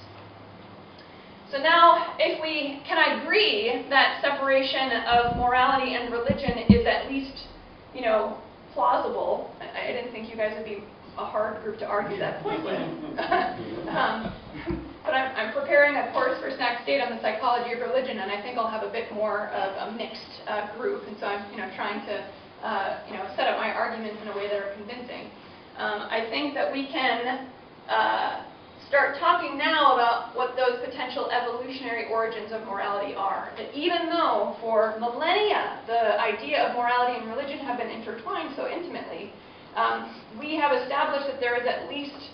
So now, can I agree that separation of morality and religion is at least, plausible? I didn't think you guys would be a hard group to argue that point with. But I'm preparing a course for Sac State on the psychology of religion, and I think I'll have a bit more of a mixed group, and so I'm, trying to, set up my arguments in a way that are convincing. I think that we can start talking now about what those potential evolutionary origins of morality are. That even though for millennia the idea of morality and religion have been intertwined so intimately, we have established that there is at least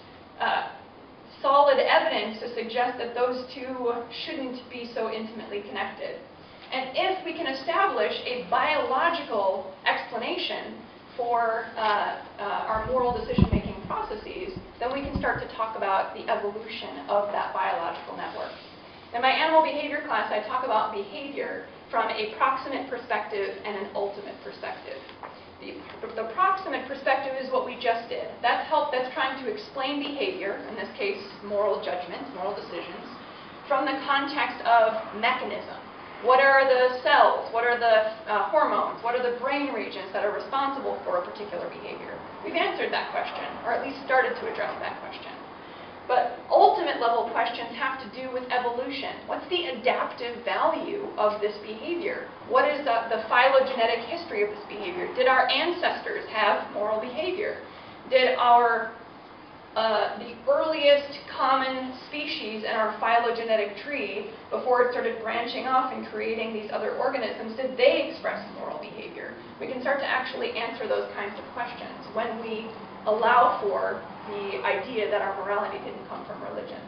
solid evidence to suggest that those two shouldn't be so intimately connected. And if we can establish a biological explanation for our moral decision-making processes, then we can start to talk about the evolution of that biological network. In my animal behavior class, I talk about behavior from a proximate perspective and an ultimate perspective. The proximate perspective is what we just did. That's trying to explain behavior, in this case, moral judgments, moral decisions, from the context of mechanism. What are the cells? What are the hormones? What are the brain regions that are responsible for a particular behavior? We've answered that question, or at least started to address that question. But ultimate level questions have to do with evolution. What's the adaptive value of this behavior? What is the phylogenetic history of this behavior? Did our ancestors have moral behavior? Did the earliest common species in our phylogenetic tree, before it started branching off and creating these other organisms, did they express moral behavior? We can start to actually answer those kinds of questions when we allow for the idea that our morality didn't come from religion.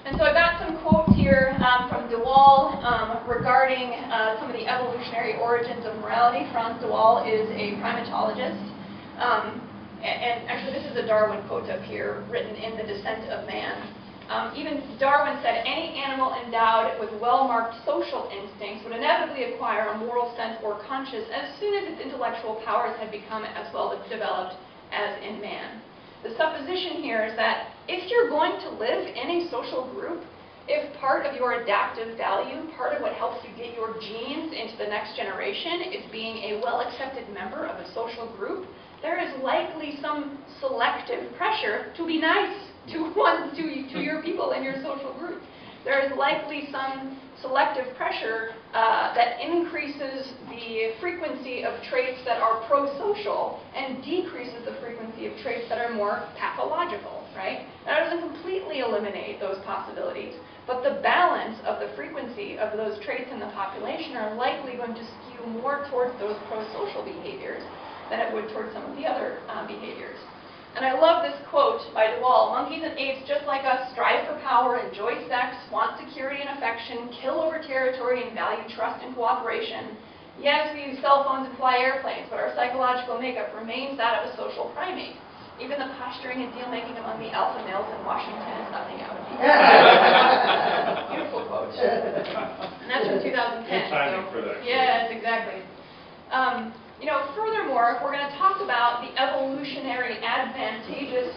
And so I got some quotes here from de Waal regarding some of the evolutionary origins of morality. Franz de Waal is a primatologist. And actually, this is a Darwin quote up here, written in The Descent of Man. Even Darwin said, any animal endowed with well-marked social instincts would inevitably acquire a moral sense or conscience as soon as its intellectual powers had become as well developed as in man. The supposition here is that if you're going to live in a social group, if part of your adaptive value, part of what helps you get your genes into the next generation is being a well-accepted member of a social group, there is likely some selective pressure to be nice to your people in your social group. There is likely some selective pressure that increases the frequency of traits that are pro-social and decreases the frequency of traits that are more pathological, right? That doesn't completely eliminate those possibilities, but the balance of the frequency of those traits in the population are likely going to skew more towards those pro-social behaviors than it would towards some of the other behaviors. And I love this quote by DeWall: "Monkeys and apes, just like us, strive for power, enjoy sex, want security and affection, kill over territory, and value trust and cooperation. Yes, we use cell phones and fly airplanes, but our psychological makeup remains that of a social primate. Even the posturing and deal-making among the alpha males in Washington is nothing out of the Beautiful quote. And that's from 2010. Good timing for that. Yes, exactly. Furthermore, if we're going to talk about the evolutionary advantageous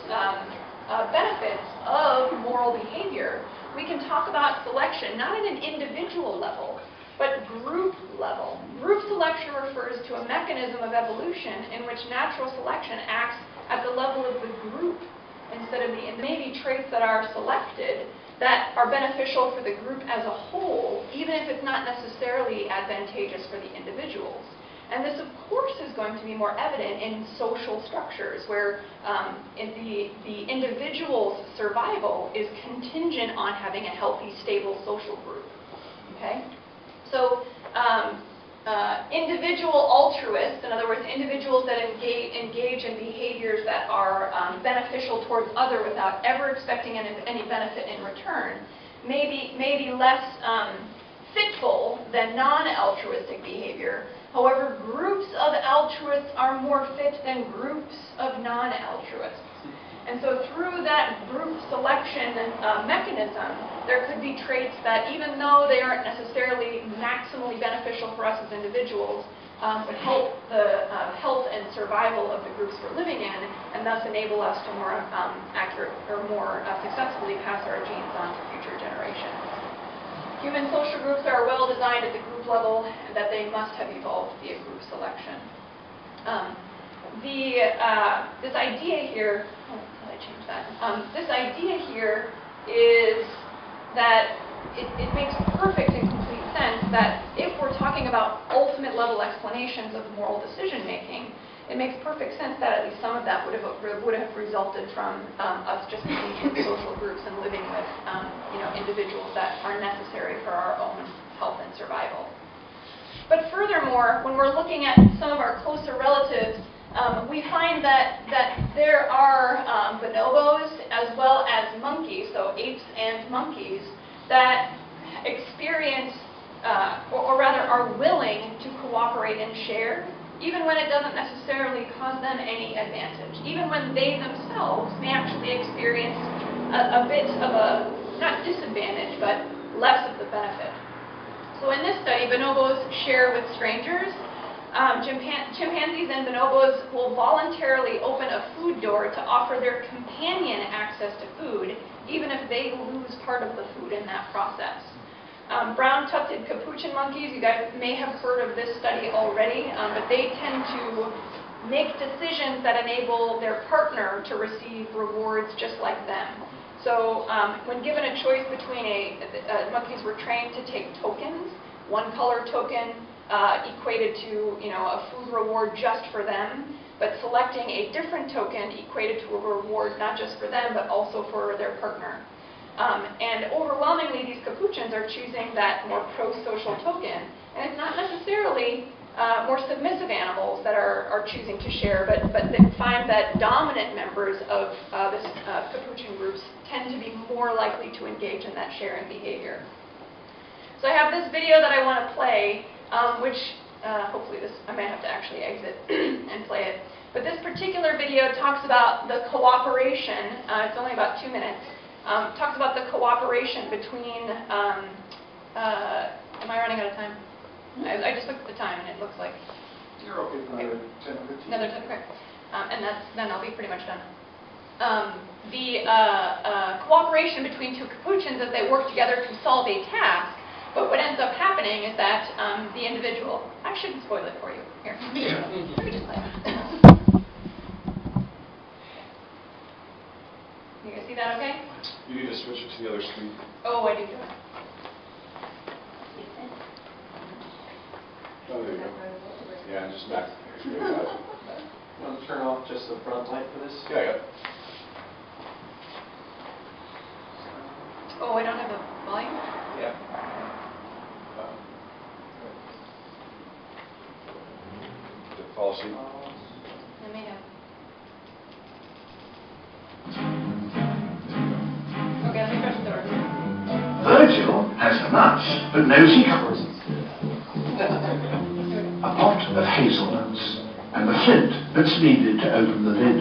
benefits of moral behavior, we can talk about selection, not at an individual level, but group level. Group selection refers to a mechanism of evolution in which natural selection acts at the level of the group instead of the maybe traits that are selected that are beneficial for the group as a whole, even if it's not necessarily advantageous for the individuals. And this, of course, is going to be more evident in social structures where the individual's survival is contingent on having a healthy, stable social group. Okay? So individual altruists, in other words, individuals that engage in behaviors that are beneficial towards other without ever expecting any benefit in return, may be less fitful than non-altruistic behavior. However, groups of altruists are more fit than groups of non-altruists. And so through that group selection mechanism, there could be traits that, even though they aren't necessarily maximally beneficial for us as individuals, would help the health and survival of the groups we're living in, and thus enable us to more accurate or more successfully pass our genes on to future generations. Human social groups are well designed at the group level, and that they must have evolved via group selection. This idea here, this idea here is that it makes perfect and complete sense that if we're talking about ultimate level explanations of moral decision making, it makes perfect sense that at least some of that would have resulted from us just being in social groups and living with individuals that are necessary for our own health and survival. But furthermore, when we're looking at some of our closer relatives, we find that there are bonobos as well as monkeys, so apes and monkeys, that experience, or rather are willing to cooperate and share, even when it doesn't necessarily cause them any advantage. Even when they themselves may actually experience a bit of a, not disadvantage, but less of the benefit. So in this study, bonobos share with strangers. Chimpanzees and bonobos will voluntarily open a food door to offer their companion access to food, even if they lose part of the food in that process. Brown-tufted capuchin monkeys, you guys may have heard of this study already, but they tend to make decisions that enable their partner to receive rewards just like them. So when given a choice between monkeys were trained to take tokens, one color token equated to a food reward just for them, but selecting a different token equated to a reward not just for them, but also for their partner. And overwhelmingly, these capuchins are choosing that more pro-social token. And it's not necessarily more submissive animals that are choosing to share, but they find that dominant members of this capuchin groups tend to be more likely to engage in that sharing behavior. So I have this video that I want to play, which hopefully I may have to actually exit and play it. But this particular video talks about the cooperation. It's only about 2 minutes. Talks about the cooperation between, am I running out of time? I just looked at the time and it looks like... You're okay for another 10 or 15? Another 10, okay. And then I'll be pretty much done. The cooperation between two capuchins is that they work together to solve a task, but what ends up happening is that the individual, I shouldn't spoil it for you. Here, let me just play it. You guys see that okay? You need to switch it to the other screen. Oh, I do. Oh, there you go. Yeah, just back. You want to turn off just the front light for this? Yeah. Oh, I don't have the volume? Yeah. Did it fall asleep? I may have. Okay, let me press the door. Virgil has the nuts, but knows he covers a pot of hazelnuts and the flint that's needed to open the lid.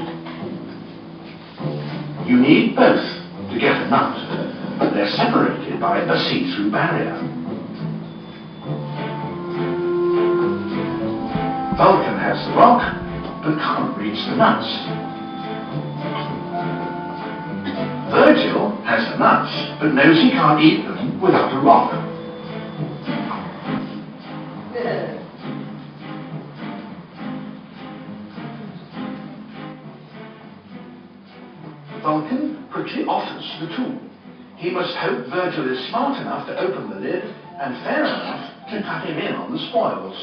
You need both to get a nut, but they're separated by a see-through barrier. Vulcan has the rock, but can't reach the nuts. Virgil has the nuts, but knows he can't eat them without a rock. Vulcan quickly offers the tool. He must hope Virgil is smart enough to open the lid and fair enough to cut him in on the spoils.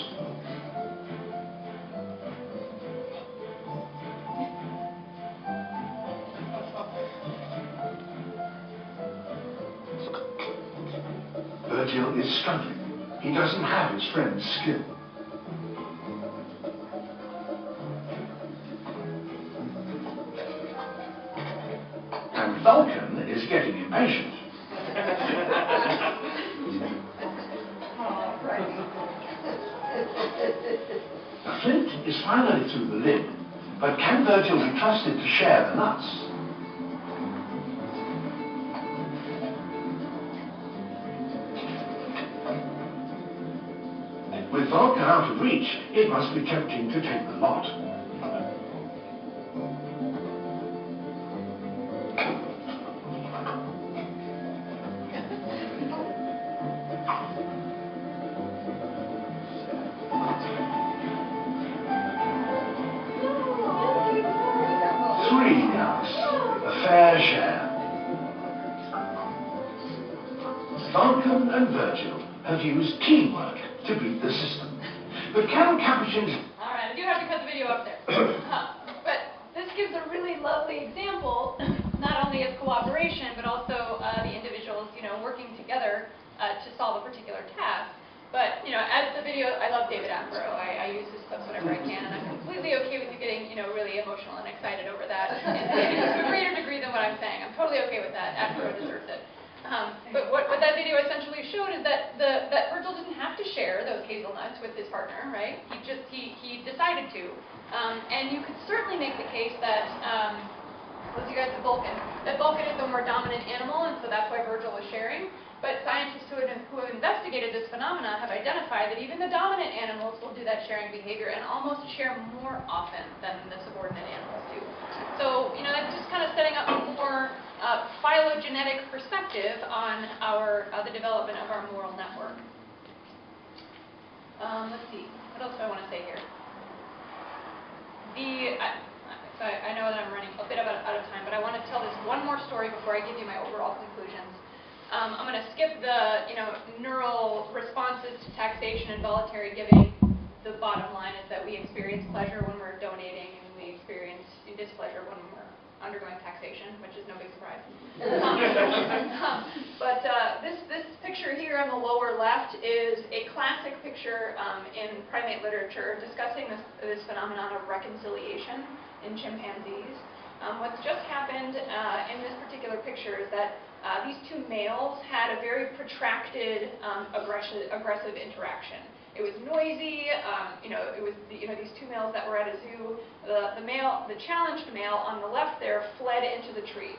Virgil is struggling. He doesn't have his friend's skill. And Vulcan is getting impatient. The flint is finally through the lid, but can Virgil be trusted to share the nuts? With Vulcan out of reach, it must be tempting to take the lot. A fair share. Vulcan and Virgil have used teamwork to beat the system. But can Capuchin's... All right, I do have to cut the video up there. But this gives a really lovely example, not only of cooperation, but also the individuals, working together to solve a particular task. But, as the video, I love David Attenborough. I use his clips whenever I can, and I'm completely okay with you getting, really emotional and excited over that, and to a greater degree than what I'm saying. I'm totally okay with that. Attenborough deserves it. But what that video essentially showed is that that Virgil didn't have to share those hazelnuts with his partner, right? He decided to, and you could certainly make the case that. Let's you guys to Vulcan. That Vulcan is the more dominant animal, and so that's why Virgil was sharing. But scientists who have investigated this phenomena have identified that even the dominant animals will do that sharing behavior and almost share more often than the subordinate animals do. So, that's just kind of setting up a more phylogenetic perspective on the development of our moral network. Let's see. What else do I want to say here? I know that I'm running a bit out of time, but I want to tell this one more story before I give you my overall conclusions. I'm going to skip the, neural responses to taxation and voluntary giving. The bottom line is that we experience pleasure when we're donating, and we experience displeasure when we're undergoing taxation, which is no big surprise. But this picture here on the lower left is a classic picture in primate literature discussing this phenomenon of reconciliation in chimpanzees. What's just happened in this particular picture is that these two males had a very protracted aggressive interaction. It was noisy. It was these two males that were at a zoo. The challenged male on the left there fled into the tree.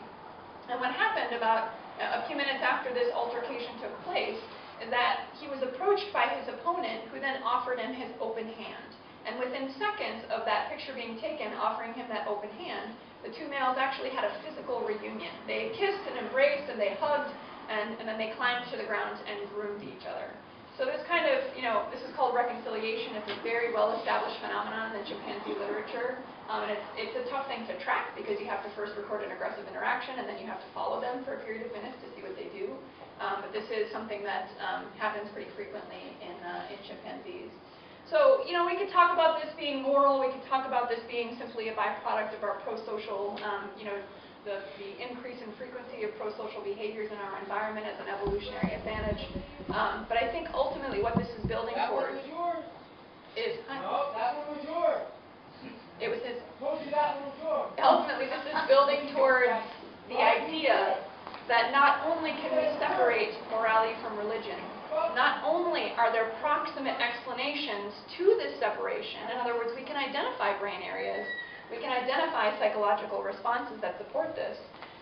And what happened about a few minutes after this altercation took place is that he was approached by his opponent, who then offered him his open hand. And within seconds of that picture being taken, offering him that open hand, the two males actually had a physical reunion. They kissed and embraced and they hugged, and then they climbed to the ground and groomed each other. So this kind of, this is called reconciliation. It's a very well-established phenomenon in chimpanzee literature. And it's a tough thing to track because you have to first record an aggressive interaction and then you have to follow them for a period of minutes to see what they do. But this is something that happens pretty frequently in chimpanzees. So, we could talk about this being moral. We could talk about this being simply a byproduct of our pro-social, the increase in frequency of pro-social behaviors in our environment as an evolutionary advantage. But I think ultimately what this is building towards is... No, that one was yours. It was his... Told you that one was yours. Ultimately, this is building towards the idea that not only can we separate morality from religion, not only are there proximate explanations to this separation, in other words, we can identify brain areas, we can identify psychological responses that support this,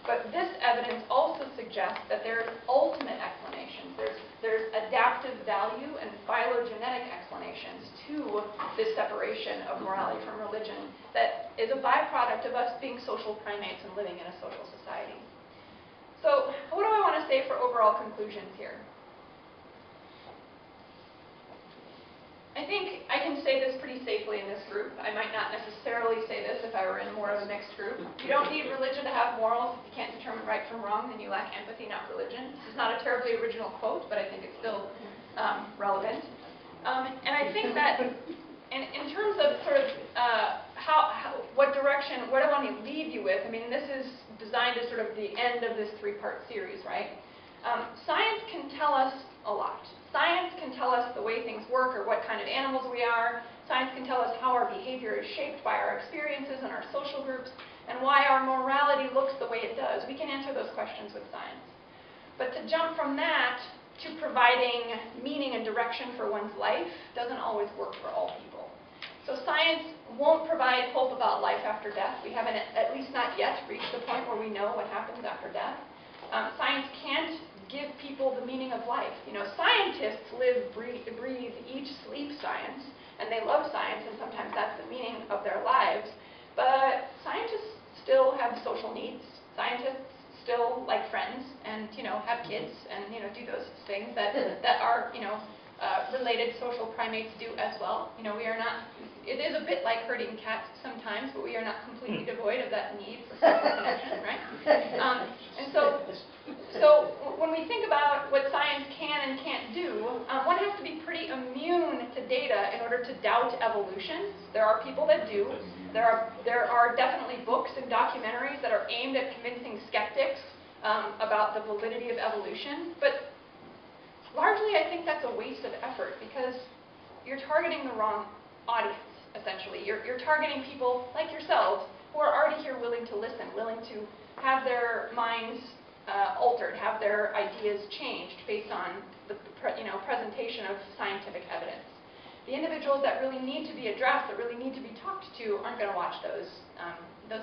but this evidence also suggests that there's ultimate explanations. There's adaptive value and phylogenetic explanations to this separation of morality from religion that is a byproduct of us being social primates and living in a social society. So what do I want to say for overall conclusions here? I think I can say this pretty safely in this group. I might not necessarily say this if I were in more of a mixed group. You don't need religion to have morals. If you can't determine right from wrong, then you lack empathy, not religion. This is not a terribly original quote, but I think it's still relevant. And I think that in terms of sort of what direction, what I want to leave you with, I mean, this is designed as sort of the end of this three-part series, right? Science can tell us a lot. Science can tell us the way things work or what kind of animals we are. Science can tell us how our behavior is shaped by our experiences and our social groups and why our morality looks the way it does. We can answer those questions with science. But to jump from that to providing meaning and direction for one's life doesn't always work for all people. So science won't provide hope about life after death. We haven't, at least not yet, reached the point where we know what happens after death. Science can't give people the meaning of life. Scientists live, breathe, eat, sleep science, and they love science, and sometimes that's the meaning of their lives. But scientists still have social needs. Scientists still like friends, and have kids, and do those things that are related social primates do as well. We are not. It is a bit like herding cats sometimes, but we are not completely devoid of that need for social connection, right? And so when we think about what science can and can't do, one has to be pretty immune to data in order to doubt evolution. There are people that do. There are definitely books and documentaries that are aimed at convincing skeptics about the validity of evolution. But largely, I think that's a waste of effort because you're targeting the wrong audience, essentially. You're targeting people like yourselves who are already here willing to listen, willing to have their minds altered, have their ideas changed based on the presentation of scientific evidence. The individuals that really need to be addressed, that really need to be talked to, aren't going to watch those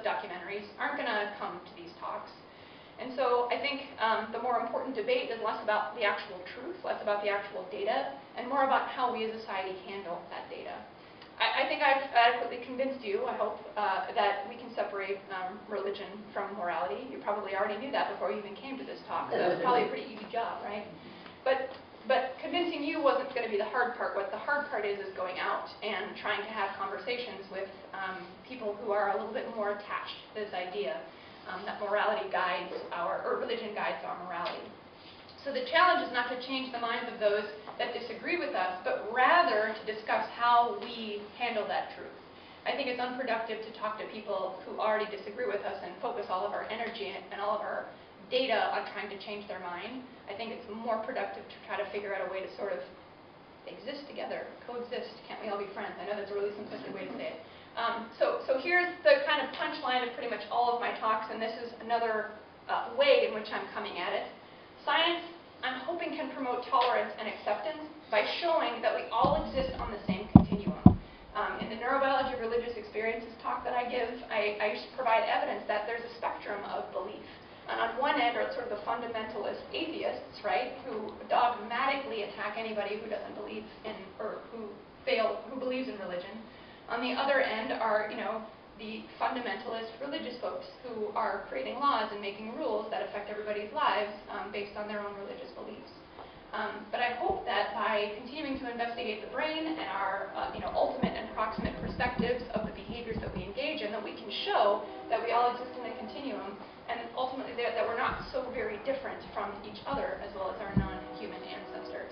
documentaries, aren't going to come to these talks. And so I think the more important debate is less about the actual truth, less about the actual data, and more about how we as a society handle that data. I think I've adequately convinced you, I hope, that we can separate religion from morality. You probably already knew that before you even came to this talk, so it's probably a pretty easy job, right? But convincing you wasn't going to be the hard part. What the hard part is going out and trying to have conversations with people who are a little bit more attached to this idea that morality guides or religion guides our morality. So the challenge is not to change the minds of those that disagree with us, but rather to discuss how we handle that truth. I think it's unproductive to talk to people who already disagree with us and focus all of our energy and all of our data on trying to change their mind. I think it's more productive to try to figure out a way to sort of exist together, coexist. Can't we all be friends? I know that's a really simplistic way to say it. So here's the kind of punchline of pretty much all of my talks, and this is another way in which I'm coming at it. Science, I'm hoping, can promote tolerance and acceptance by showing that we all exist on the same continuum. In the Neurobiology of Religious Experiences talk that I give, I used to provide evidence that there's a spectrum of belief. And on one end are sort of the fundamentalist atheists, right, who dogmatically attack anybody who doesn't believe in, or who believes in religion. On the other end are, the fundamentalist religious folks who are creating laws and making rules that affect everybody's lives based on their own religious beliefs. But I hope that by continuing to investigate the brain and our ultimate and proximate perspectives of the behaviors that we engage in, that we can show that we all exist in a continuum, and ultimately that we're not so very different from each other as well as our non-human ancestors.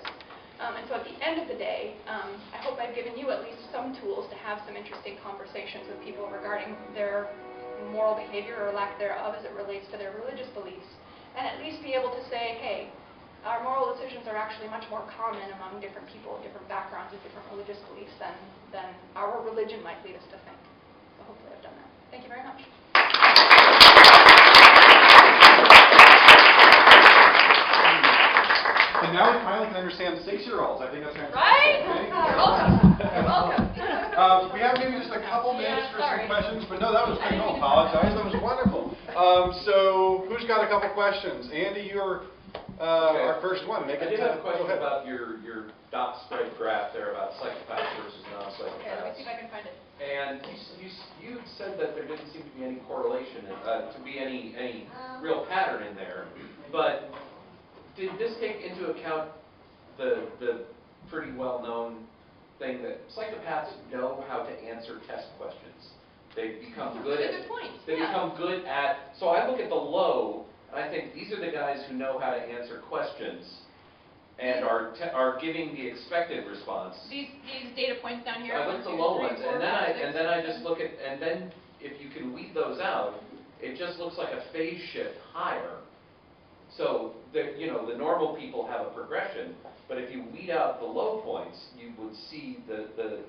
And so at the end of the day, I hope I've given you at least some tools to have some interesting conversations with people regarding their moral behavior or lack thereof as it relates to their religious beliefs, and at least be able to say, hey, our moral decisions are actually much more common among different people of different backgrounds with different religious beliefs than our religion might lead us to think. So hopefully I've done that. Thank you very much. And now we finally can understand the 6-year-olds. I think that's fantastic. Right? Thank you. You're welcome. You're welcome. We have maybe just a couple minutes for sorry. some questions, but no, that was great. Don't apologize. That was wonderful. So who's got a couple questions? Andy, you're our first one. I did have a question about your dot spread graph there about psychopaths versus non-psychopaths. Okay, let me see if I can find it. And you said that there didn't seem to be any correlation, to be any real pattern in there. But did this take into account the pretty well-known thing that psychopaths know how to answer test questions? They become good at. That's a good point. They become good at. So I look at the low, and I think these are the guys who know how to answer questions and are giving the expected response. These data points down here. I look at the low ones, and then I just look at, and then if you can weed those out, it just looks like a phase shift higher. So the normal people have a progression, but if you weed out the low points, you would see the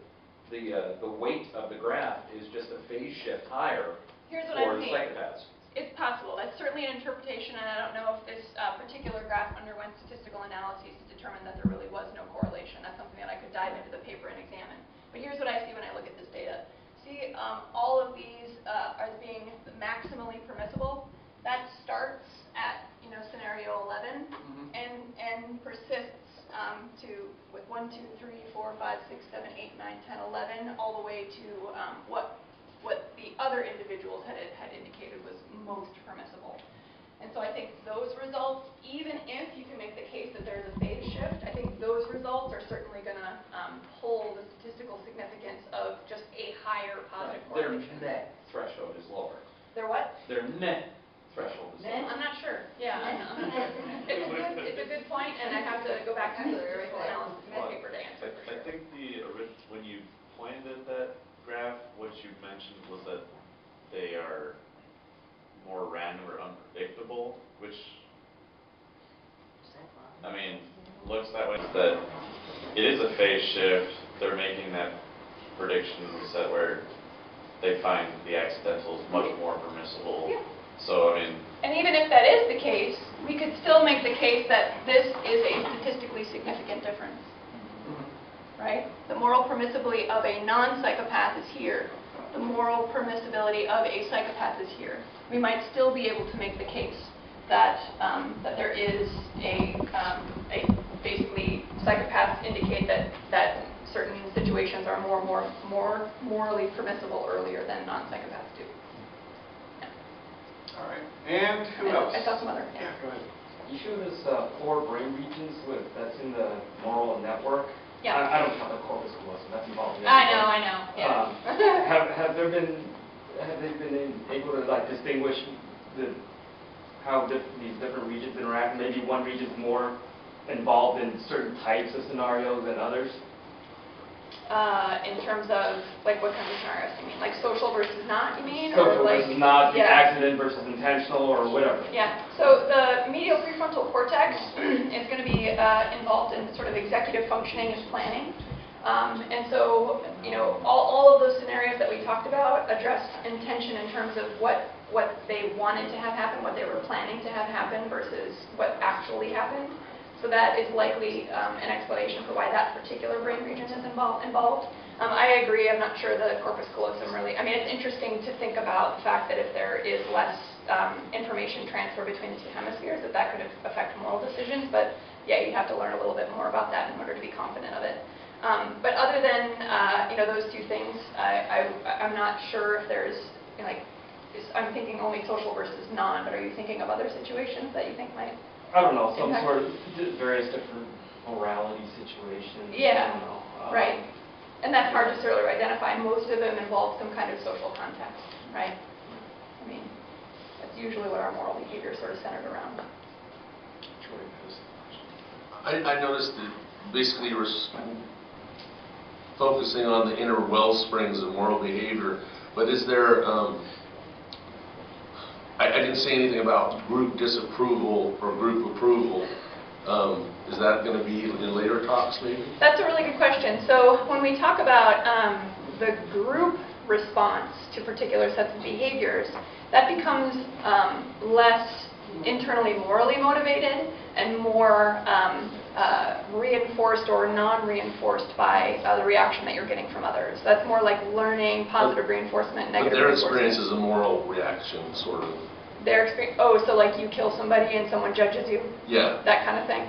weight of the graph is just a phase shift higher for the psychopaths. It's possible. That's certainly an interpretation, and I don't know if this particular graph underwent statistical analyses to determine that there really was no correlation. That's something that I could dive into the paper and examine. But here's what I see when I look at this data. See, all of these as being maximally permissible. That starts at scenario 11 and persists with 1, 2, 3, 4, 5, 6, 7, 8, 9, 10, 11, all the way to what the other individuals had indicated was most permissible. And so I think those results, even if you can make the case that there's a phase shift, I think those results are certainly going to pull the statistical significance of just a higher positive correlation. Their net threshold is lower. Their what? Their net threshold is lower. I'm not sure. Yeah, I'm not sure. It's a good point, and I have to go back to the original analysis in my paper to answer for sure. I think when you pointed at that graph, what you mentioned was that they are more random or unpredictable, which, I mean, looks that way. That it is a phase shift. They're making that prediction set where they find the accidentals much more permissible. Yeah. So, I mean... And even if that is the case, we could still make the case that this is a statistically significant difference. Right? The moral permissibility of a non-psychopath is here. The moral permissibility of a psychopath is here. We might still be able to make the case that that there is basically psychopaths indicate that certain situations are more morally permissible earlier than non-psychopaths do. All right. And who else? I saw some other. Yeah, go ahead. You show this 4 brain regions that's in the moral network. Yeah. I don't count the corpus callosum. That's involved in it. I know. Yeah. Have they been able to distinguish how these different regions interact? Maybe one region's more involved in certain types of scenarios than others. In terms of what kind of scenarios do you mean? Like social versus not, you mean? Social or versus not, yeah. accident versus intentional, or whatever. Yeah. So the medial prefrontal cortex is going to be involved in sort of executive functioning and planning. And so, all of those scenarios that we talked about addressed intention in terms of what they wanted to have happen, what they were planning to have happen versus what actually happened. So that is likely an explanation for why that particular brain region is involved. I agree. I'm not sure the corpus callosum really. I mean, it's interesting to think about the fact that if there is less information transfer between the 2 hemispheres, that could affect moral decisions. But yeah, you'd have to learn a little bit more about that in order to be confident of it. But other than those two things, I'm not sure if there's I'm thinking only social versus non. But are you thinking of other situations that you think might? I don't know, some impact? sort of various different morality situations. Yeah, I don't know. right. And that's hard to sort of identify. Most of them involve some kind of social context, right? I mean, that's usually what our moral behavior is sort of centered around. I noticed that basically you were focusing on the inner well springs of moral behavior, but is there, I didn't say anything about group disapproval or group approval. Is that going to be in later talks maybe? That's a really good question. So when we talk about the group response to particular sets of behaviors, that becomes less internally morally motivated and more reinforced or non-reinforced by the reaction that you're getting from others. That's more like learning, positive reinforcement, negative But their reinforcement. experience is a moral reaction, sort of. Their experience, so like you kill somebody and someone judges you? Yeah. That kind of thing.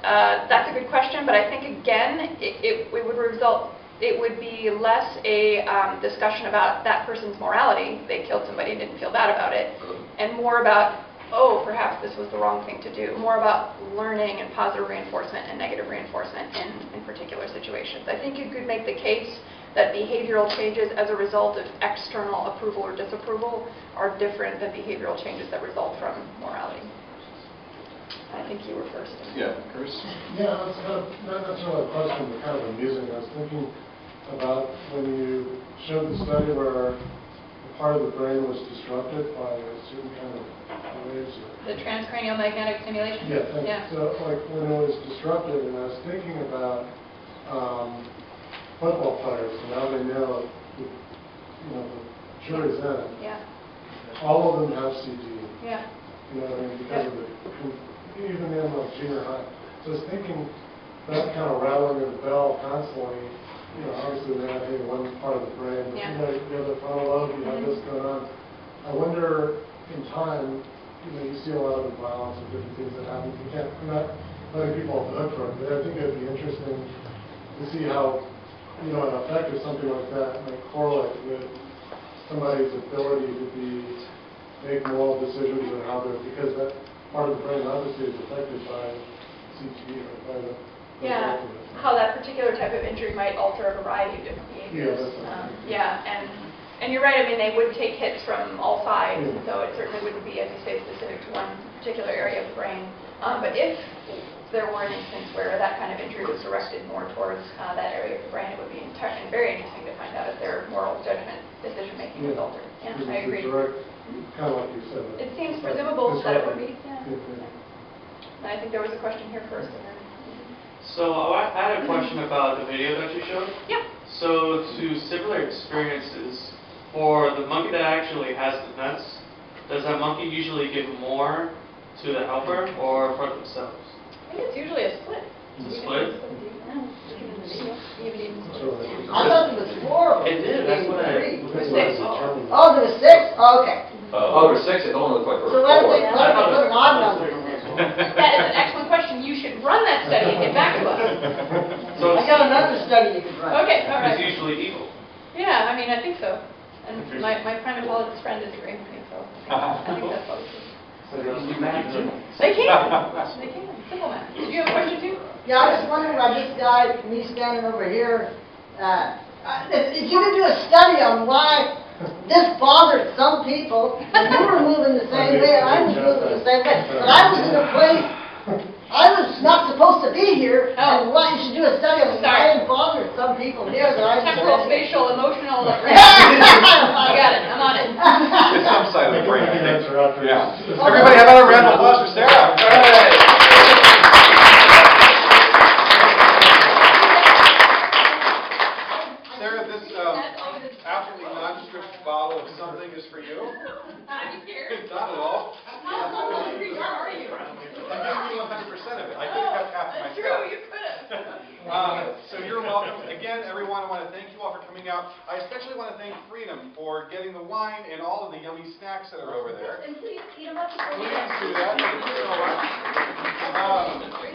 That's a good question, but I think again, it would be less a discussion about that person's morality, they killed somebody and didn't feel bad about it, and more about, oh, perhaps this was the wrong thing to do, more about learning and positive reinforcement and negative reinforcement in particular situations. I think you could make the case that behavioral changes as a result of external approval or disapproval are different than behavioral changes that result from morality. I think you were first. Yeah, Chris? Yeah, it's not necessarily a question, but kind of amusing. I was thinking about when you showed the study where a part of the brain was disrupted by a certain kind of waves. The transcranial magnetic stimulation? Yeah. So like when it was disrupted, and I was thinking about football players, and now they know, the jury's in. Yeah. All of them have CD. Yeah. You know what I mean? Because of the, even in like junior high. So I was thinking that kind of rattling of the bell constantly, obviously they have one part of the brain, but you have the frontal lobe, you have this going on. I wonder in time, you see a lot of the violence and different things that happen. I'm not letting people off the hook for it, but I think it would be interesting to see how, an effect of something like that might correlate with somebody's ability to make moral decisions or how they're, because that part of the brain obviously is affected by CTE or by the result of it. How that particular type of injury might alter a variety of different behaviors. And you're right, I mean, they would take hits from all sides, so it certainly wouldn't be, as you say, specific to one particular area of the brain. But if there were an instance where that kind of injury was directed more towards that area of the brain, it would be very interesting to find out if their moral judgment, decision-making was altered. Yeah, I agree. Kind of like you said. It seems presumable that it would be. And I think there was a question here first. And then, So I had a question about the video that you showed. Yeah. So to similar experiences, for the monkey that actually has the nuts, does that monkey usually give more to the helper or for themselves? I think it's usually a split. It's a split? I thought it was 4. It did, that's what I... Oh, there was 6? Oh, okay. Oh, there's 6, it only looked like there So were what 4. if they put an odd number in there? That is an excellent question. You should run that study and get back to us. So I got another study you could run. Okay, all right. It's usually evil. Yeah, I mean, I think so. And my primatologist friend is agreeing with me, so I think that's probably true. So they can do math too. They can. They can. Simple math. Did you have a question too? Yeah, I was wondering about this guy, me standing over here. If you could do a study on why this bothered some people, and you were moving the same way, and I was moving the same way, but I was in a place, I was not supposed to be here, and why you should do a study on why it bothered some people here that I was Temporal, spatial, emotional. I got it. I'm on it. It's some side of the brain, I think. Yeah. Yeah. Everybody have another round of applause for Sarah. Sarah, this absolutely nondescript bottle of something is for you. I'm here. Not at all. How hungry are you? I'm giving you 100% of it. I could have kept half of myself. True, you could have. So you're welcome. Again, everyone, I want to thank you all for coming out. I especially want to thank Freedom for getting the wine and all of the yummy snacks that are over there. And please eat them up before you Please do that. Thank you so much.